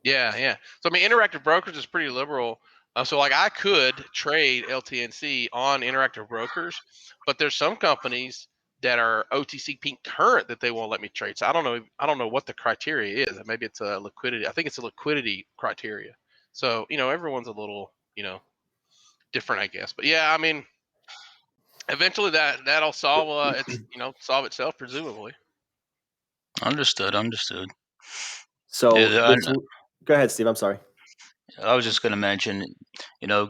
S3: Yeah, yeah. So I mean, Interactive Brokers is pretty liberal. So like I could trade LTNC on Interactive Brokers, but there's some companies that are OTC Pink current that they won't let me trade. So I don't know. I don't know what the criteria is. Maybe it's a liquidity. I think it's a liquidity criteria. So everyone's a little different, I guess. But yeah, I mean, eventually that'll solve solve itself presumably.
S2: Understood. Understood.
S1: So
S2: Yeah,
S1: go ahead, Steve. I'm sorry.
S2: I was just going to mention,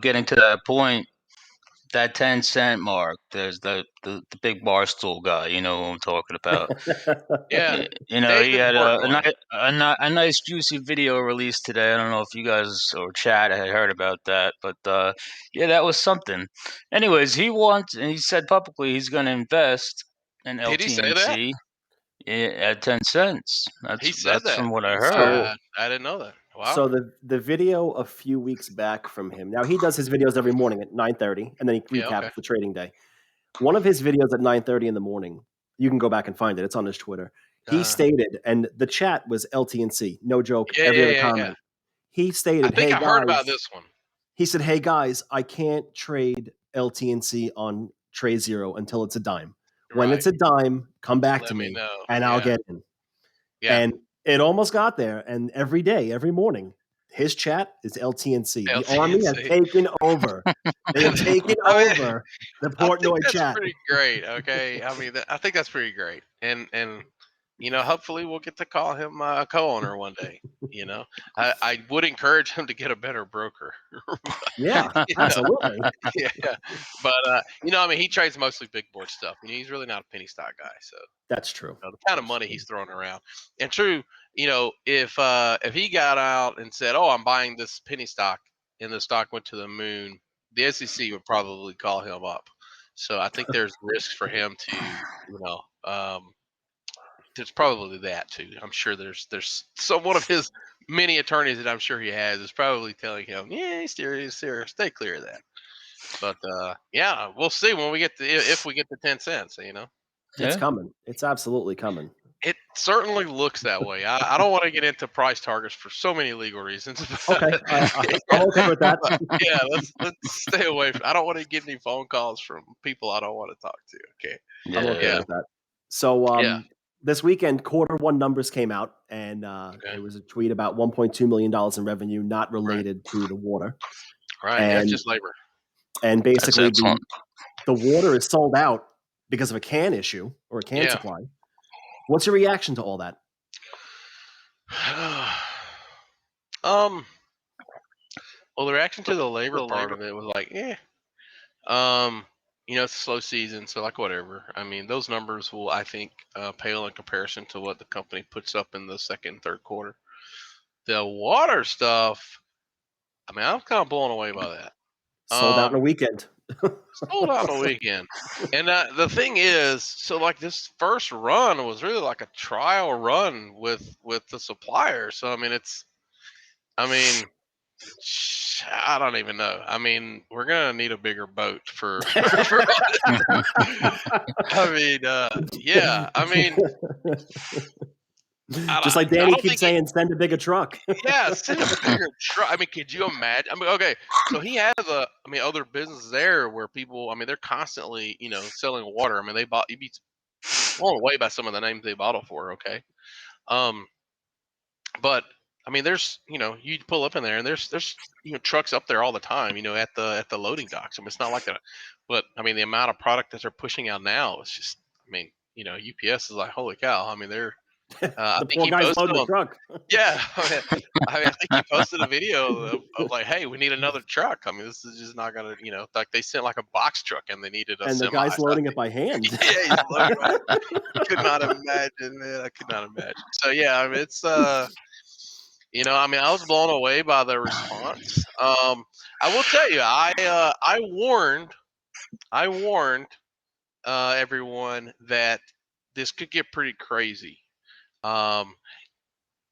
S2: getting to that point, that 10-cent mark. There's the big bar stool guy. You know who I'm talking about.
S3: Yeah,
S2: He
S3: David
S2: had
S3: Portnoy.
S2: a nice juicy video released today. I don't know if you guys or chat had heard about that, but yeah, that was something. Anyways, and he said publicly he's going to invest in
S3: Did he say that?
S2: LTNC at 10 cents.
S3: He said
S2: That's
S3: that.
S2: from what I heard.
S1: So
S3: I didn't know that.
S1: so
S3: Wow.
S1: the video a few weeks back from him. Now he does his videos every morning at 9:30, and then he
S3: Yeah. Okay.
S1: recaps the trading day. One of his videos at 9:30 in the morning, you can go back and find it. It's on his Twitter. He
S3: Uh,
S1: stated, and the chat was LTNC, no joke,
S3: yeah,
S1: every
S3: yeah,
S1: other
S3: yeah, yeah.
S1: comment. He
S3: I
S1: stated,
S3: think
S1: "Hey
S3: I heard about
S1: guys,"
S3: this one.
S1: he said, "Hey guys, I can't trade LTNC on Trade Zero until it's a dime. When
S3: Right.
S1: it's a dime, come back to
S3: Let me
S1: me
S3: know.
S1: and I'll
S3: Yeah.
S1: get in."
S3: Yeah.
S1: And it almost got there. And every day, every morning, his chat is LTNC. The army has
S3: LTNC.
S1: taken over. They have taken
S3: I mean,
S1: over the
S3: I think
S1: Portnoy
S3: that's
S1: chat.
S3: pretty great. Okay. I mean, I think that's pretty great. And hopefully we'll get to call him a co-owner one day. I would encourage him to get a better broker.
S1: Yeah,
S3: you know,
S1: absolutely.
S3: yeah. But I mean, he trades mostly big board stuff. He's really not a penny stock guy. So
S1: That's true.
S3: the kind of money he's throwing around. And true, if he got out and said, "Oh, I'm buying this penny stock," and the stock went to the moon, the SEC would probably call him up. So I think there's risks for him to, there's probably that too. I'm sure there's some one of his many attorneys that I'm sure he has is probably telling him, "Yeah, serious, stay clear of that." But yeah, we'll see when we get to if we get to 10 cents.
S1: It's
S2: Yeah.
S1: coming. It's absolutely coming.
S3: It certainly looks that way. I don't want to get into price targets for so many legal reasons. But,
S1: Okay,
S3: yeah,
S1: I'm okay with that.
S3: but yeah, let's stay away. I don't want to get any phone calls from people I don't want to talk to. Okay.
S1: I'm okay
S3: Yeah.
S2: Yeah.
S1: with that. So
S3: Yeah.
S1: this weekend, quarter one numbers came out, and
S3: Okay.
S1: there was a tweet about $1.2 million in revenue not
S3: Right.
S1: related to the water,
S3: Right. Yeah. It's
S1: and
S3: just labor.
S1: and
S2: That's
S1: basically
S2: excellent.
S1: the water is sold out because of a can issue or a can
S3: Yeah.
S1: supply. What's your reaction to all that?
S3: um. Well, the reaction to the labor part of it was like, eh. Um. it's a slow season, so like whatever. I mean, those numbers will, I think, pale in comparison to what the company puts up in the second and third quarter. The water stuff, I mean, I'm kind of blown away by that.
S1: Sold out in a weekend.
S3: Sold out in a weekend. And the thing is, so like this first run was really like a trial run with the supplier. So I mean, I don't even know. I mean, we're gonna need a bigger boat for. I mean, yeah. I mean,
S1: Just like
S3: I
S1: Danny
S3: don't
S1: keeps
S3: think he,
S1: saying, send a bigger truck.
S3: yeah, send a bigger truck. I mean, could you imagine? I mean, okay, so he has other businesses there where people, I mean, they're constantly, selling water. I mean, you'd be blown away by some of the names they bottle for. Okay, um, but I mean, there's, you pull up in there and there's trucks up there all the time, at the loading docks. I mean, it's not like that, but I mean, the amount of product that they're pushing out now is just, I mean, UPS is like, holy cow. I mean, I
S1: The
S3: think
S1: poor
S3: he
S1: guy's
S3: posted
S1: loading the
S3: on.
S1: truck.
S3: Yeah, I think he posted a video of like, hey, we need another truck. I mean, this is just not gonna, like they sent like a box truck and they needed a
S1: And the
S3: semi.
S1: guy's
S3: So I
S1: loading it
S3: think,
S1: by hand.
S3: yeah, he's loading by. Could not imagine, man. I could not imagine. So yeah, I mean, it's I mean, I was blown away by the response. I will tell you, I warned everyone that this could get pretty crazy. Um,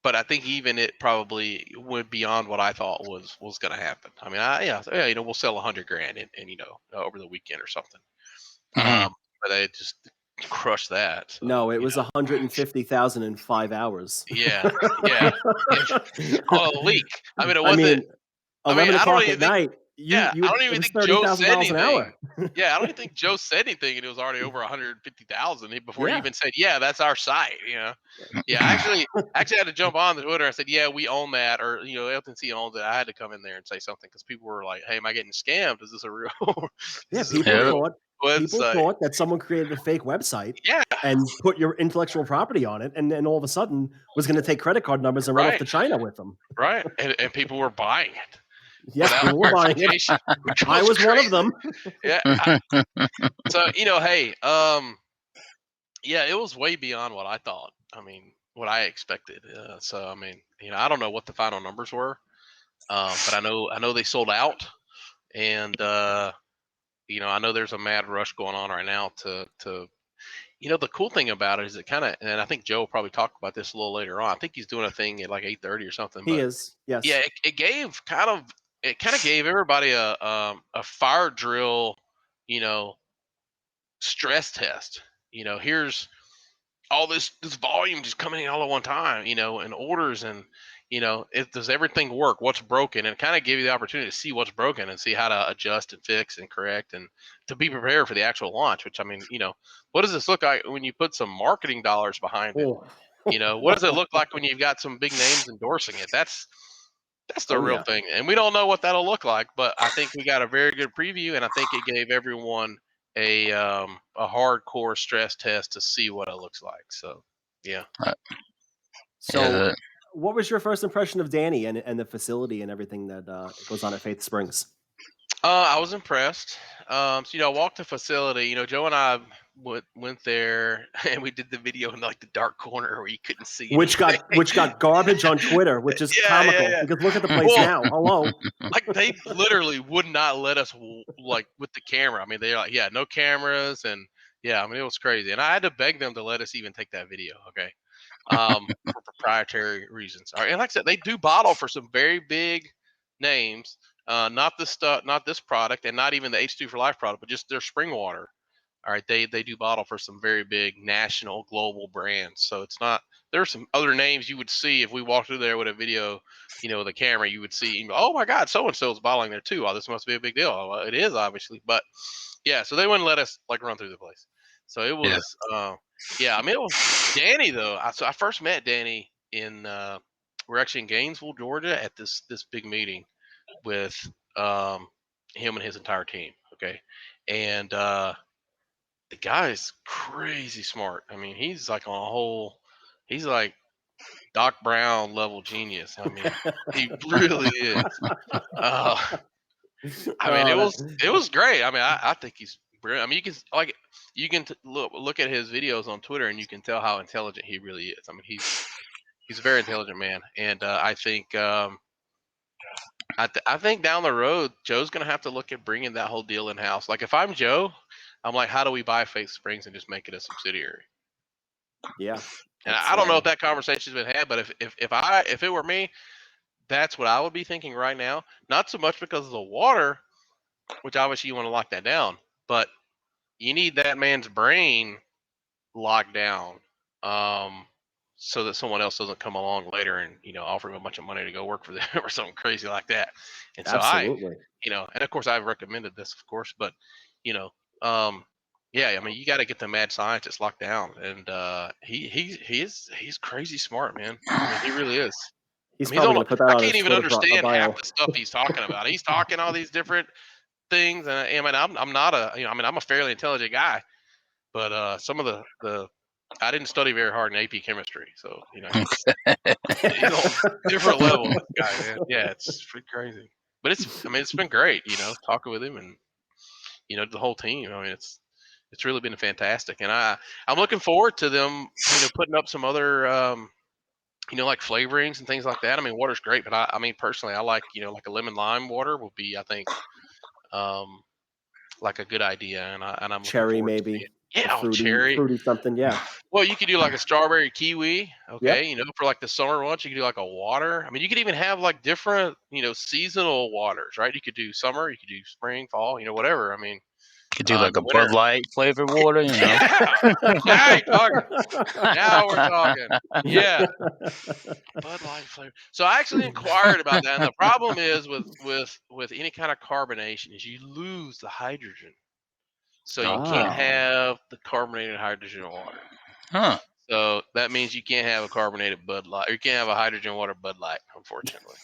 S3: but I think even it probably went beyond what I thought was going to happen. I mean, yeah, we'll sell 100,000 and over the weekend or something.
S2: Mhm.
S3: But I just crushed that. So,
S1: No, it was 150,000 in 5 hours.
S3: yeah, yeah. And on a leak. I mean, it
S1: I
S3: wasn't.
S1: mean, 11
S3: I don't
S1: o'clock
S3: even
S1: at
S3: think.
S1: night,
S3: Yeah, I don't
S1: it
S3: even
S1: was
S3: think Joe
S1: 30,000
S3: said
S1: miles an
S3: anything.
S1: hour.
S3: Yeah, I don't even think Joe said anything, and it was already over 150,000 before he
S1: Yeah.
S3: even said, "Yeah, that's our site." Yeah, actually had to jump on the Twitter. I said, "Yeah, we own that," or LTNC owns it. I had to come in there and say something because people were like, "Hey, am I getting scammed? Is this a real? Is
S1: Yeah,
S3: this a real
S1: people
S3: website?"
S1: thought that someone created a fake website
S3: Yeah,
S1: and put your intellectual property on it, and then all of a sudden was gonna take credit card numbers and run off
S3: right,
S1: to China with them.
S3: right, and people were buying it
S1: Yes,
S3: without
S1: people were buying it.
S3: verification, which
S1: I
S3: was
S1: was one of
S3: crazy.
S1: them.
S3: Yeah, so hey, yeah, it was way beyond what I thought. I mean, what I expected. So I mean, I don't know what the final numbers were, but I know they sold out, and I know there's a mad rush going on right now to. The cool thing about it is it kind of, and I think Joe will probably talk about this a little later on. I think he's doing a thing at like 8:30 or something.
S1: He
S3: But
S1: is,
S3: yeah,
S1: yes.
S3: it kind of gave everybody a fire drill, you know, stress test. Here's all this volume just coming in all at one time, and orders, and does everything work? What's broken? And kind of give you the opportunity to see what's broken and see how to adjust and fix and correct and to be prepared for the actual launch. Which I mean, what does this look like when you put some marketing dollars behind it?
S1: Oh.
S3: What does it look like when you've got some big names endorsing it? That's the
S1: Oh,
S3: real
S1: yeah.
S3: thing, and we don't know what that'll look like. But I think we got a very good preview, and I think it gave everyone a hardcore stress test to see what it looks like. So, yeah.
S1: So, what was your first impression of Danny and the facility and everything that goes on at Faith Springs?
S3: I was impressed. I walked the facility. Joe and I went there, and we did the video in like the dark corner where you couldn't see
S1: Which
S3: anything.
S1: got garbage on Twitter, which is
S3: Yeah, yeah,
S1: comical
S3: yeah.
S1: because look at the place
S3: Well,
S1: now. Hello.
S3: like they literally would not let us like with the camera. I mean, they're like, yeah, no cameras, and yeah, I mean, it was crazy, and I had to beg them to let us even take that video. Okay, for proprietary reasons. All right, and like I said, they do bottle for some very big names. Not this stuff, not this product, and not even the H2 for Life product, but just their spring water. All right, they do bottle for some very big national, global brands. So it's not. There are some other names you would see if we walked through there with a video, with a camera. You would see, oh my God, so and so is bottling there too. Oh, this must be a big deal. Well, it is obviously, but yeah. So they wouldn't let us like run through the place. So it was, yeah. I mean, it was Danny though. So I first met Danny in. We're actually in Gainesville, Georgia, at this big meeting with him and his entire team. Okay, and the guy's crazy smart. I mean, he's like on a whole. He's like Doc Brown level genius. I mean, he really is. I mean,
S1: Oh,
S3: it was great. I mean, I think he's brilliant. I mean, you can look at his videos on Twitter, and you can tell how intelligent he really is. I mean, he's a very intelligent man, and I think I think down the road, Joe's going to have to look at bringing that whole deal in house. Like, if I'm Joe, I'm like, how do we buy Faith Springs and just make it a subsidiary?
S1: Yeah.
S3: And I don't know if that conversation's been had, but if it were me, that's what I would be thinking right now. Not so much because of the water, which obviously you want to lock that down, but you need that man's brain locked down, so that someone else doesn't come along later and offer him a bunch of money to go work for them or something crazy like that. And so
S1: Absolutely.
S3: and of course I've recommended this, of course, but um, yeah, I mean, you got to get the mad scientist locked down, and he's crazy smart, man. I mean, he really is.
S1: He's
S3: I mean,
S1: probably going to put that
S3: I
S1: on
S3: can't
S1: his
S3: even
S1: Twitter
S3: understand
S1: bio.
S3: half the stuff he's talking about. He's talking all these different things, and I mean, I'm not I'm a fairly intelligent guy, but some of the I didn't study very hard in AP chemistry, so he's on a different level. This guy, man. Yeah, it's pretty crazy, but it's been great, talking with him and the whole team. I mean, it's really been fantastic, and I'm looking forward to them, putting up some other like flavorings and things like that. I mean, water's great, but I mean, personally, I like like a lemon lime water would be, I think, like a good idea, and I'm looking
S1: Cherry,
S3: forward to
S1: maybe.
S3: seeing. Yeah, cherry.
S1: Fruity something. Yeah.
S3: Well, you could do like a strawberry kiwi,
S1: Yep.
S3: okay, for like the summer months. You could do like a water. I mean, you could even have like different, seasonal waters, right? You could do summer, you could do spring, fall, whatever. I mean,
S2: Could do like
S3: the
S2: a
S3: winter.
S2: Bud Light flavored water,
S3: Yeah, now you're talking. Now we're talking. Yeah, Bud Light flavor. So I actually inquired about that, and the problem is with any kind of carbonation is you lose the hydrogen, so you can't
S1: Ah.
S3: have the carbonated hydrogen water.
S2: Huh.
S3: So that means you can't have a carbonated Bud Light, or you can't have a hydrogen water Bud Light, unfortunately.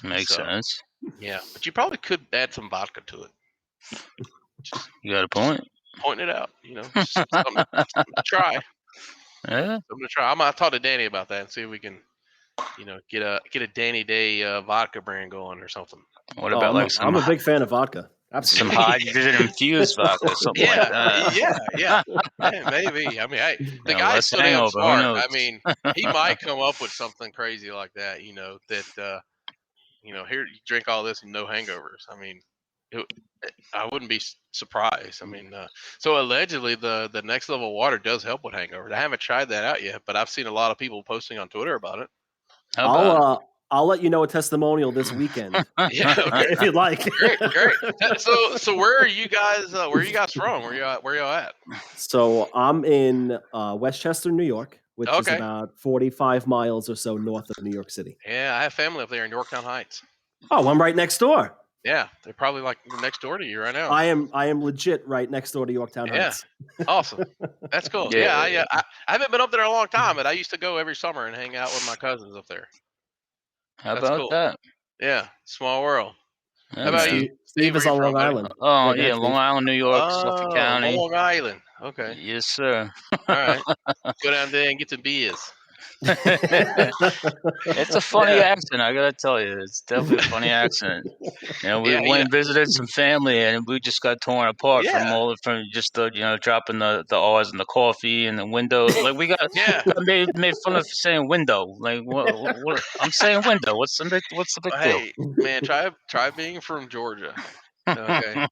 S2: Makes
S3: So
S2: sense.
S3: yeah, but you probably could add some vodka to it.
S2: You got a point.
S3: Pointing it out, just something to try.
S2: Yeah.
S3: Something to try. I'm gonna talk to Danny about that and see if we can, get a Danny Day vodka brand going or something.
S2: What about like
S1: I'm a big fan of vodka.
S2: some
S1: Absolutely.
S2: hydrogen infused vodka, something like that?
S3: Yeah. Maybe. I mean, hey, the guy's
S2: Less
S3: so damn
S2: hangover. Who
S3: smart.
S2: knows?
S3: I mean, he might come up with something crazy like that. That here you drink all this and no hangovers. I mean, it, I wouldn't be surprised. I mean, so allegedly the next level water does help with hangovers. I haven't tried that out yet, but I've seen a lot of people posting on Twitter about it.
S2: How about
S1: I'll let you know a testimonial this weekend.
S3: Yeah, okay.
S1: If you'd like.
S3: Great. So where are you guys? Where are you guys from? Where y'all at?
S1: So I'm in Westchester, New York, which is
S3: Okay.
S1: about 45 miles or so north of New York City.
S3: Yeah, I have family up there in Yorktown Heights.
S1: Oh, I'm right next door.
S3: Yeah, they're probably like next door to you right now.
S1: I am legit right next door to Yorktown Heights.
S3: Awesome. That's cool.
S2: Yeah.
S3: I haven't been up there in a long time, but I used to go every summer and hang out with my cousins up there.
S2: How
S3: That's
S2: about
S3: cool.
S2: that?
S3: Yeah, small world.
S2: Yeah,
S3: How about
S2: man.
S3: you?
S1: Steve is
S3: where you
S1: on
S3: from,
S1: Long
S3: buddy?
S1: Island.
S2: Oh
S1: Go
S2: yeah,
S1: ahead,
S2: Long
S1: Steve.
S2: Island, New York, Suffolk
S3: Oh,
S2: County.
S3: Long Island. Okay.
S2: Yes, sir.
S3: All right. Go down there and get some beers.
S2: It's a funny accent, I gotta tell you. It's definitely a funny accent. We
S3: Yeah,
S2: went and visited some family, and we just got torn apart
S3: Yeah.
S2: from just the dropping the R's in the coffee and the window. Like we got
S3: Yeah.
S2: made fun of saying window. Like what I'm saying window. What's the big deal?
S3: Hey, man, try being from Georgia. Okay.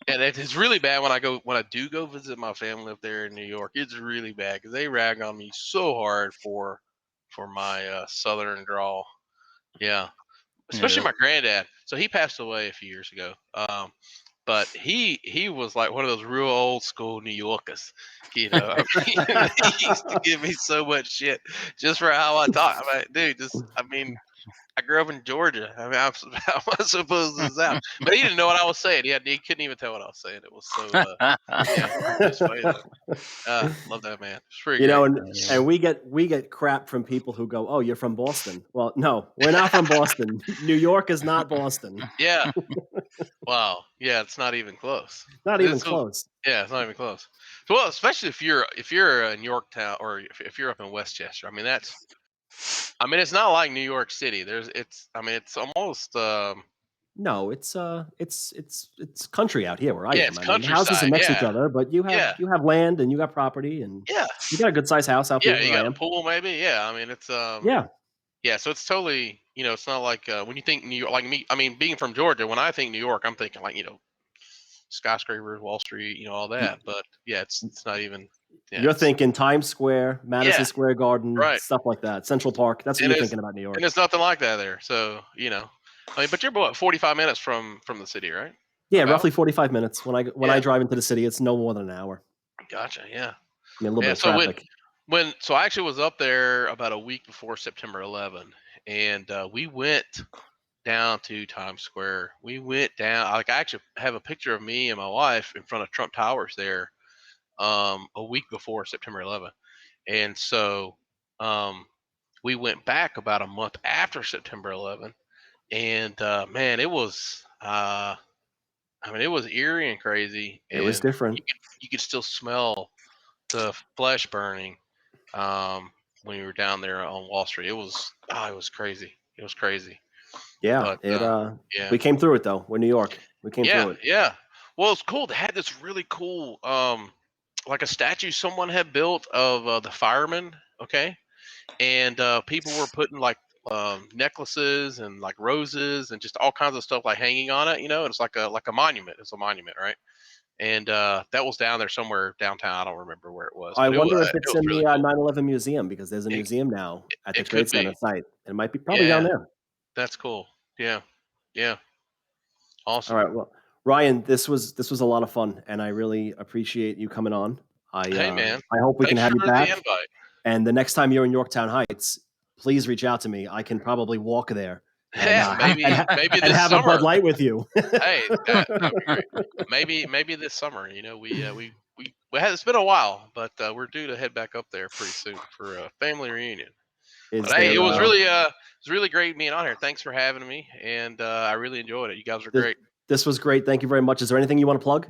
S3: And it's really bad when I do go visit my family up there in New York. It's really bad because they rag on me so hard for my southern drawl. Yeah, especially
S2: Yeah.
S3: my granddad. So he passed away a few years ago. But he was like one of those real old school New Yorkers. I mean, he used to give me so much shit just for how I talk. I'm like, dude, I grew up in Georgia. I mean, how am I supposed to sound? But he didn't know what I was saying. He couldn't even tell what I was saying. It was so, yeah, it's funny though. Love that man. It's pretty great.
S1: And we get crap from people who go, "Oh, you're from Boston." Well, no, we're not from Boston. New York is not Boston.
S3: Yeah. Wow. Yeah, it's not even close.
S1: Not even close.
S3: Yeah, it's not even close. So, well, especially if you're in Yorktown or if you're up in Westchester. I mean, it's not like New York City. It's almost
S1: No, it's country out here where I
S3: Yeah,
S1: am.
S3: it's
S1: I mean, the houses are
S3: countryside.
S1: next to each
S3: Yeah,
S1: other, but you
S3: yeah,
S1: have land and you got property and
S3: yeah,
S1: you got a good sized house out
S3: yeah.
S1: here
S3: You
S1: where I
S3: got a
S1: am.
S3: pool, maybe. Yeah, I mean, it's
S1: Yeah,
S3: yeah. So it's totally, it's not like when you think New York, like me. I mean, being from Georgia, when I think New York, I'm thinking like skyscrapers, Wall Street, all
S1: Y-
S3: that. But yeah, it's not even. Yeah,
S1: you're
S3: it's
S1: thinking Times Square, Madison
S3: yeah,
S1: Square Garden,
S3: right.
S1: stuff like that, Central Park. That's what
S3: And
S1: you're
S3: it's
S1: thinking about New
S3: and
S1: York.
S3: it's nothing like that there. So I mean, but you're what 45 minutes from the city, right?
S1: Yeah,
S3: About.
S1: roughly 45 minutes. When I
S3: Yeah,
S1: drive into the city, it's no more than an hour.
S3: gotcha. Yeah,
S1: I mean, a little bit
S3: yeah.
S1: of
S3: So
S1: traffic.
S3: so I actually was up there about a week before September 11, and we went down to Times Square. We went down. Like I actually have a picture of me and my wife in front of Trump Towers there, a week before September 11th, and so um, we went back about a month after September 11th, and man, it was. I mean, it was eerie and crazy,
S1: It was
S3: and
S1: different.
S3: you could still smell the flesh burning when we were down there on Wall Street. It was crazy. It was crazy.
S1: Yeah,
S3: But yeah,
S1: we came through it though. We're New York. We came
S3: yeah,
S1: through it.
S3: yeah. Well, it's cool. They had this really cool, like a statue someone had built of the firemen. Okay, and people were putting like necklaces and like roses and just all kinds of stuff like hanging on it. And it's like a monument. It's a monument, right? And that was down there somewhere downtown. I don't remember where it was,
S1: I
S3: but
S1: wonder if
S3: it
S1: it's
S3: was
S1: in
S3: really
S1: the
S3: cool.
S1: 9/11 museum because there's a
S3: It,
S1: museum now at the
S3: it
S1: Trade
S3: could
S1: Center
S3: be.
S1: site. It might be probably down
S3: Yeah,
S1: there.
S3: that's cool. Yeah, yeah,
S1: All
S3: awesome.
S1: right. Well, Ryan, this was a lot of fun, and I really appreciate you coming on.
S3: Hey, man,
S1: I hope we can
S3: thanks
S1: have
S3: for
S1: you
S3: the
S1: back.
S3: invite.
S1: And the next time you're in Yorktown Heights, please reach out to me. I can probably walk there and
S3: Yeah, maybe
S1: and
S3: this
S1: have a Bud
S3: summer.
S1: Light with you.
S3: Hey, that'd be great. Maybe this summer. It's been a while, but we're due to head back up there pretty soon for a family reunion. But
S1: Is
S3: hey,
S1: there
S3: it was really great being on here. Thanks for having me, and I really enjoyed it. You guys were
S1: this,
S3: great.
S1: this was great. Thank you very much. Is there anything you want to plug?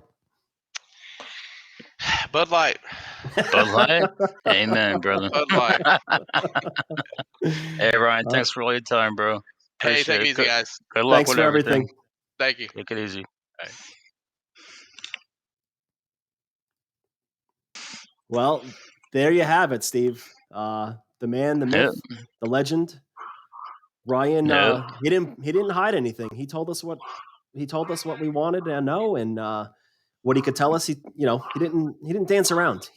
S3: Bud Light,
S2: Bud Light. Amen, brother.
S3: Bud Light.
S2: Hey, Ryan,
S1: Uh,
S2: thanks for all your time, bro.
S3: Hey, take
S2: Appreciate
S3: it
S2: it.
S3: easy, guys.
S2: Good luck
S1: Thanks
S2: with
S1: for
S2: everything.
S1: everything.
S3: Thank you.
S2: Take it easy.
S3: Bye.
S1: Well, there you have it, Steve. The man, the
S2: Yep.
S1: myth, the legend. Ryan,
S2: Yep.
S1: he didn't hide anything. He told us what we wanted to know, and what he could tell us. He didn't dance around.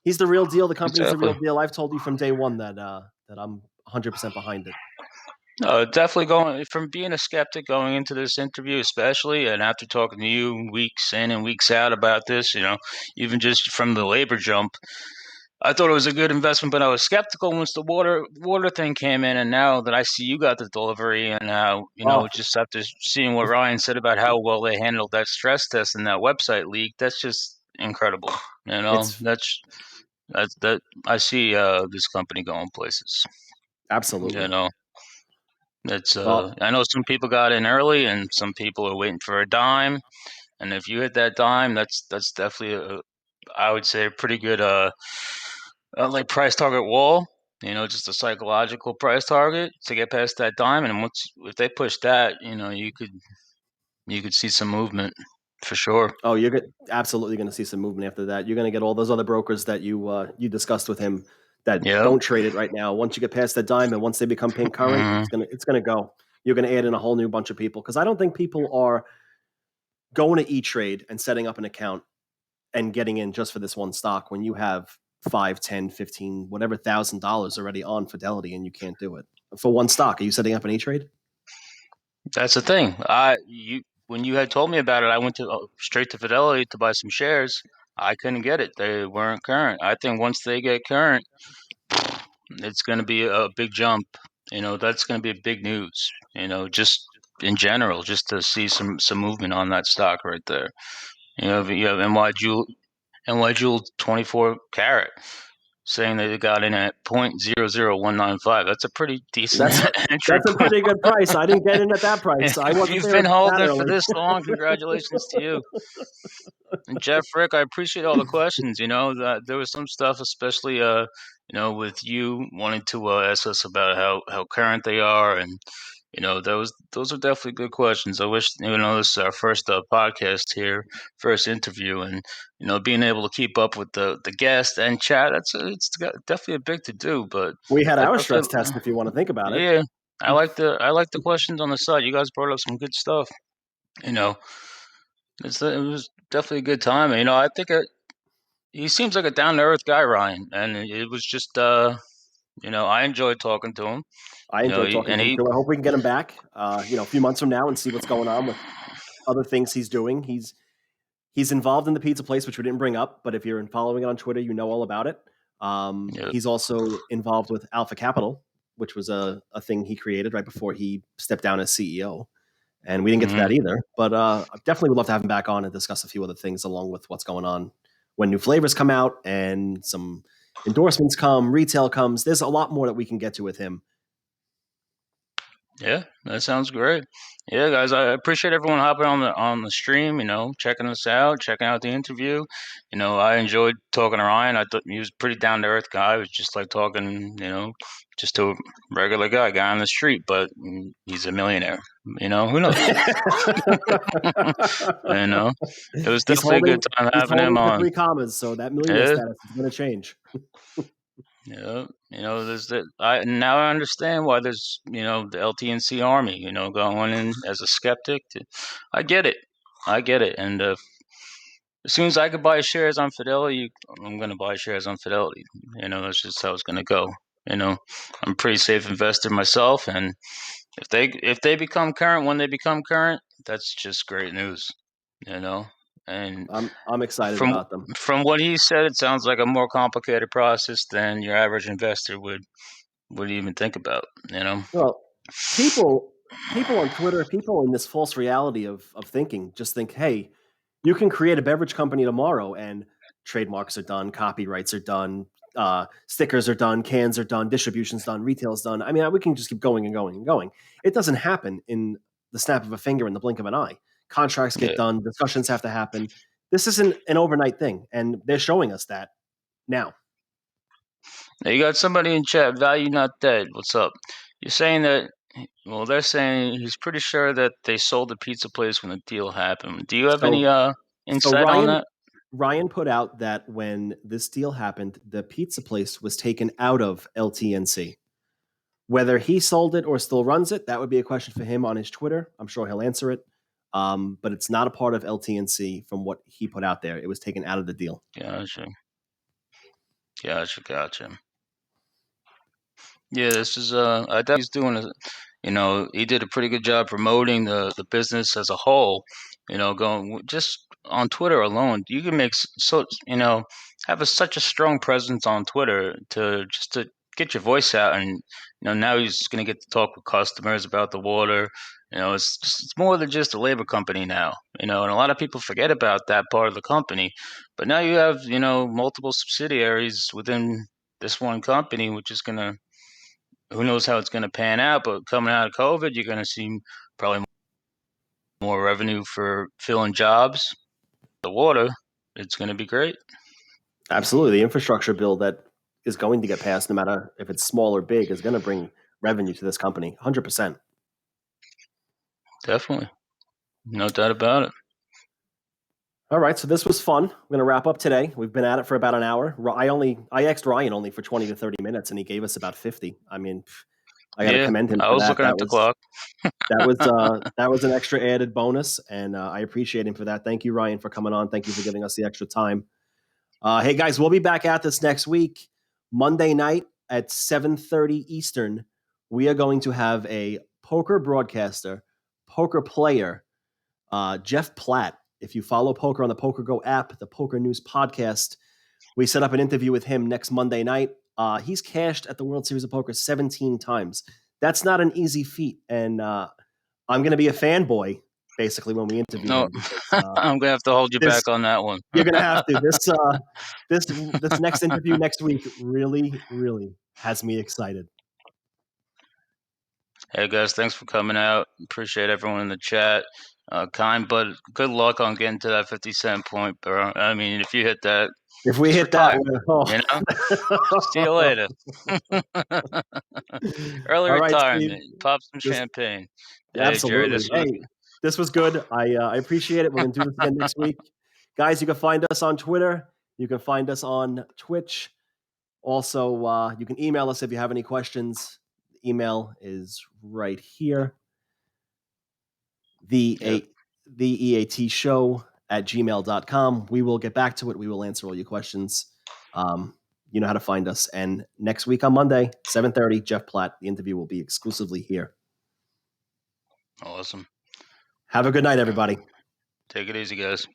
S1: He's the real deal. The company's the real
S2: Exactly.
S1: deal. I've told you from day one that I'm 100% behind it.
S2: No, definitely going from being a skeptic going into this interview, especially, and after talking to you weeks in and weeks out about this, even just from the labor jump, I thought it was a good investment, but I was skeptical once the water thing came in, and now that I see you got the delivery, and how
S1: Oh,
S2: just after seeing what Ryan said about how well they handled that stress test and that website leak, that's just incredible.
S1: it's
S2: That I see this company going places. You
S1: absolutely.
S2: know, it's
S1: Well,
S2: I know some people got in early, and some people are waiting for a dime, and if you hit that dime, that's definitely I would say a pretty good like price target wall. Just a psychological price target to get past that dime, and once if they push that, you could see some movement for sure.
S1: oh, absolutely going to see some movement after that. You're going to get all those other brokers that you discussed with him that
S2: Yep.
S1: don't trade it right now. Once you get past that dime and once they become pink current,
S2: Hmm.
S1: it's gonna go. You're going to add in a whole new bunch of people because I don't think people are going to E-Trade and setting up an account and getting in just for this one stock when you have 5, 10, 15, whatever $1,000 already on Fidelity and you can't do it for one stock. Are you setting up an E-Trade?
S2: That's the thing. When you had told me about it, I went to straight to Fidelity to buy some shares. I couldn't get it; they weren't current. I think once they get current, it's going to be a big jump. That's going to be big news. Just in general, just to see some movement on that stock right there. You have NY Jewel 24 carat saying that they got in at 0.00195. That's a pretty decent
S1: That's
S2: entry
S1: that's a
S2: point.
S1: pretty good price. I didn't get in at that price. I
S2: If
S1: wasn't
S2: you've
S1: there
S2: been
S1: that
S2: holding it for
S1: early.
S2: this long, congratulations to you. And Jeff, Rick, I appreciate all the questions. That there was some stuff, especially with you wanting to ask us about how current they are, and those are definitely good questions. I wish this is our first podcast here, first interview, and being able to keep up with the guest and chat. It's definitely a big to do. But
S1: We had
S2: I
S1: our stress
S2: definitely,
S1: test, if you want to think about it.
S2: yeah, I like the questions on the side. You guys brought up some good stuff. You know, it was definitely a good time. I think he seems like a down to earth guy, Ryan, and it was just I enjoyed talking to him.
S1: I enjoyed talking to him
S2: He
S1: too. I hope we can get him back, a few months from now and see what's going on with other things he's doing. He's involved in the pizza place, which we didn't bring up, but if you're following it on Twitter, you know all about it.
S2: yeah,
S1: He's also involved with Alpha Capital, which was a thing he created right before he stepped down as CEO. And we didn't get to that either. But I definitely would love to have him back on and discuss a few other things along with what's going on when new flavors come out and some endorsements come, retail comes. There's a lot more that we can get to with him.
S2: Yeah, that sounds great. Yeah, guys, I appreciate everyone hopping on the stream. Checking us out, checking out the interview. I enjoyed talking to Ryan. I thought he was a pretty down to earth guy. It was just like talking, just to a regular guy on the street, but he's a millionaire. Who knows? It was
S1: He's
S2: definitely a good time
S1: he's
S2: having him
S1: holding the
S2: on.
S1: 3 commas, so that millionaire
S2: Yeah,
S1: status is going to change.
S2: yeah. There's that. I now I understand why there's the LTNC army. Going in as a skeptic. I get it. I get it. And as soon as I could buy shares on Fidelity, I'm going to buy shares on Fidelity. That's just how it's going to go. I'm a pretty safe investor myself, and if they become current when they become current, that's just great news. And
S1: I'm excited
S2: from
S1: about them.
S2: from what he said, it sounds like a more complicated process than your average investor would even think about.
S1: Well, people on Twitter, people in this false reality of thinking, just think, hey, you can create a beverage company tomorrow and trademarks are done, copyrights are done, stickers are done, cans are done, distribution's done, retail's done. I mean, we can just keep going and going and going. It doesn't happen in the snap of a finger in the blink of an eye. Contracts get
S2: Yeah.
S1: done, discussions have to happen. This isn't an overnight thing, and they're showing us that now.
S2: Now you got somebody in chat. Value not dead. What's up? You're saying that. Well, they're saying he's pretty sure that they sold the pizza place when the deal happened. Do you have any
S1: So
S2: insight on
S1: Ryan
S2: that?
S1: Ryan put out that when this deal happened, the pizza place was taken out of LTNC. Whether he sold it or still runs it, that would be a question for him on his Twitter. I'm sure he'll answer it. But it's not a part of LTNC from what he put out there. It was taken out of the deal.
S2: Gotcha. Gotcha. Yeah, this is I thought he's doing he did a pretty good job promoting the business as a whole. Going just on Twitter alone, you can make have such a strong presence on Twitter to get your voice out, and now he's going to get to talk with customers about the water. It's more than just a labor company now. And a lot of people forget about that part of the company, but now you have multiple subsidiaries within this one company, which is gonna who knows how it's going to pan out, but coming out of COVID, you're going to see probably more revenue for filling jobs. The water, it's going to be great.
S1: Absolutely. The infrastructure bill that is going to get passed, no matter if it's small or big, is going to bring revenue to this company. 100%.
S2: Definitely. No doubt about it.
S1: All right, so this was fun. We're going to wrap up today. We've been at it for about an hour. I asked Ryan only for 20 to 30 minutes, and he gave us about 50. I mean, I got to commend him
S2: I
S1: for
S2: was
S1: that.
S2: looking at the clock.
S1: That was an extra added bonus, and I appreciate him for that. Thank you, Ryan, for coming on. Thank you for giving us the extra time. Hey guys, we'll be back at this next week, Monday night at 7:30 Eastern. We are going to have a poker broadcaster, poker player, Jeff Platt. If you follow poker on the Poker Go app, the Poker News podcast, we set up an interview with him next Monday night. He's cashed at the World Series of Poker 17 times. That's not an easy feat, and I'm going to be a fanboy basically when we interview
S2: No,
S1: him because
S2: I'm going to have to hold you back on that one.
S1: you're going to have to. This next interview next week really, really has me excited.
S2: Hey guys, thanks for coming out. Appreciate everyone in the chat. Kind, but good luck on getting to that 50 cent point, bro. I mean, if you hit that,
S1: If we
S2: Just
S1: hit that,
S2: retire. See you later. Early
S1: All right,
S2: retirement.
S1: Steve.
S2: Pop some champagne. Hey, Jerry,
S1: Absolutely. This was good. I appreciate it. We're going to do this again next week. Guys, you can find us on Twitter. You can find us on Twitch. Also, you can email us if you have any questions. The email is right here. The E.A.T show at gmail.com. We will get back to it. We will answer all your questions. You know how to find us. And next week on Monday, 7:30, Jeff Platt. The interview will be exclusively here.
S2: Awesome.
S1: Have a good night, everybody.
S2: Take it easy, guys.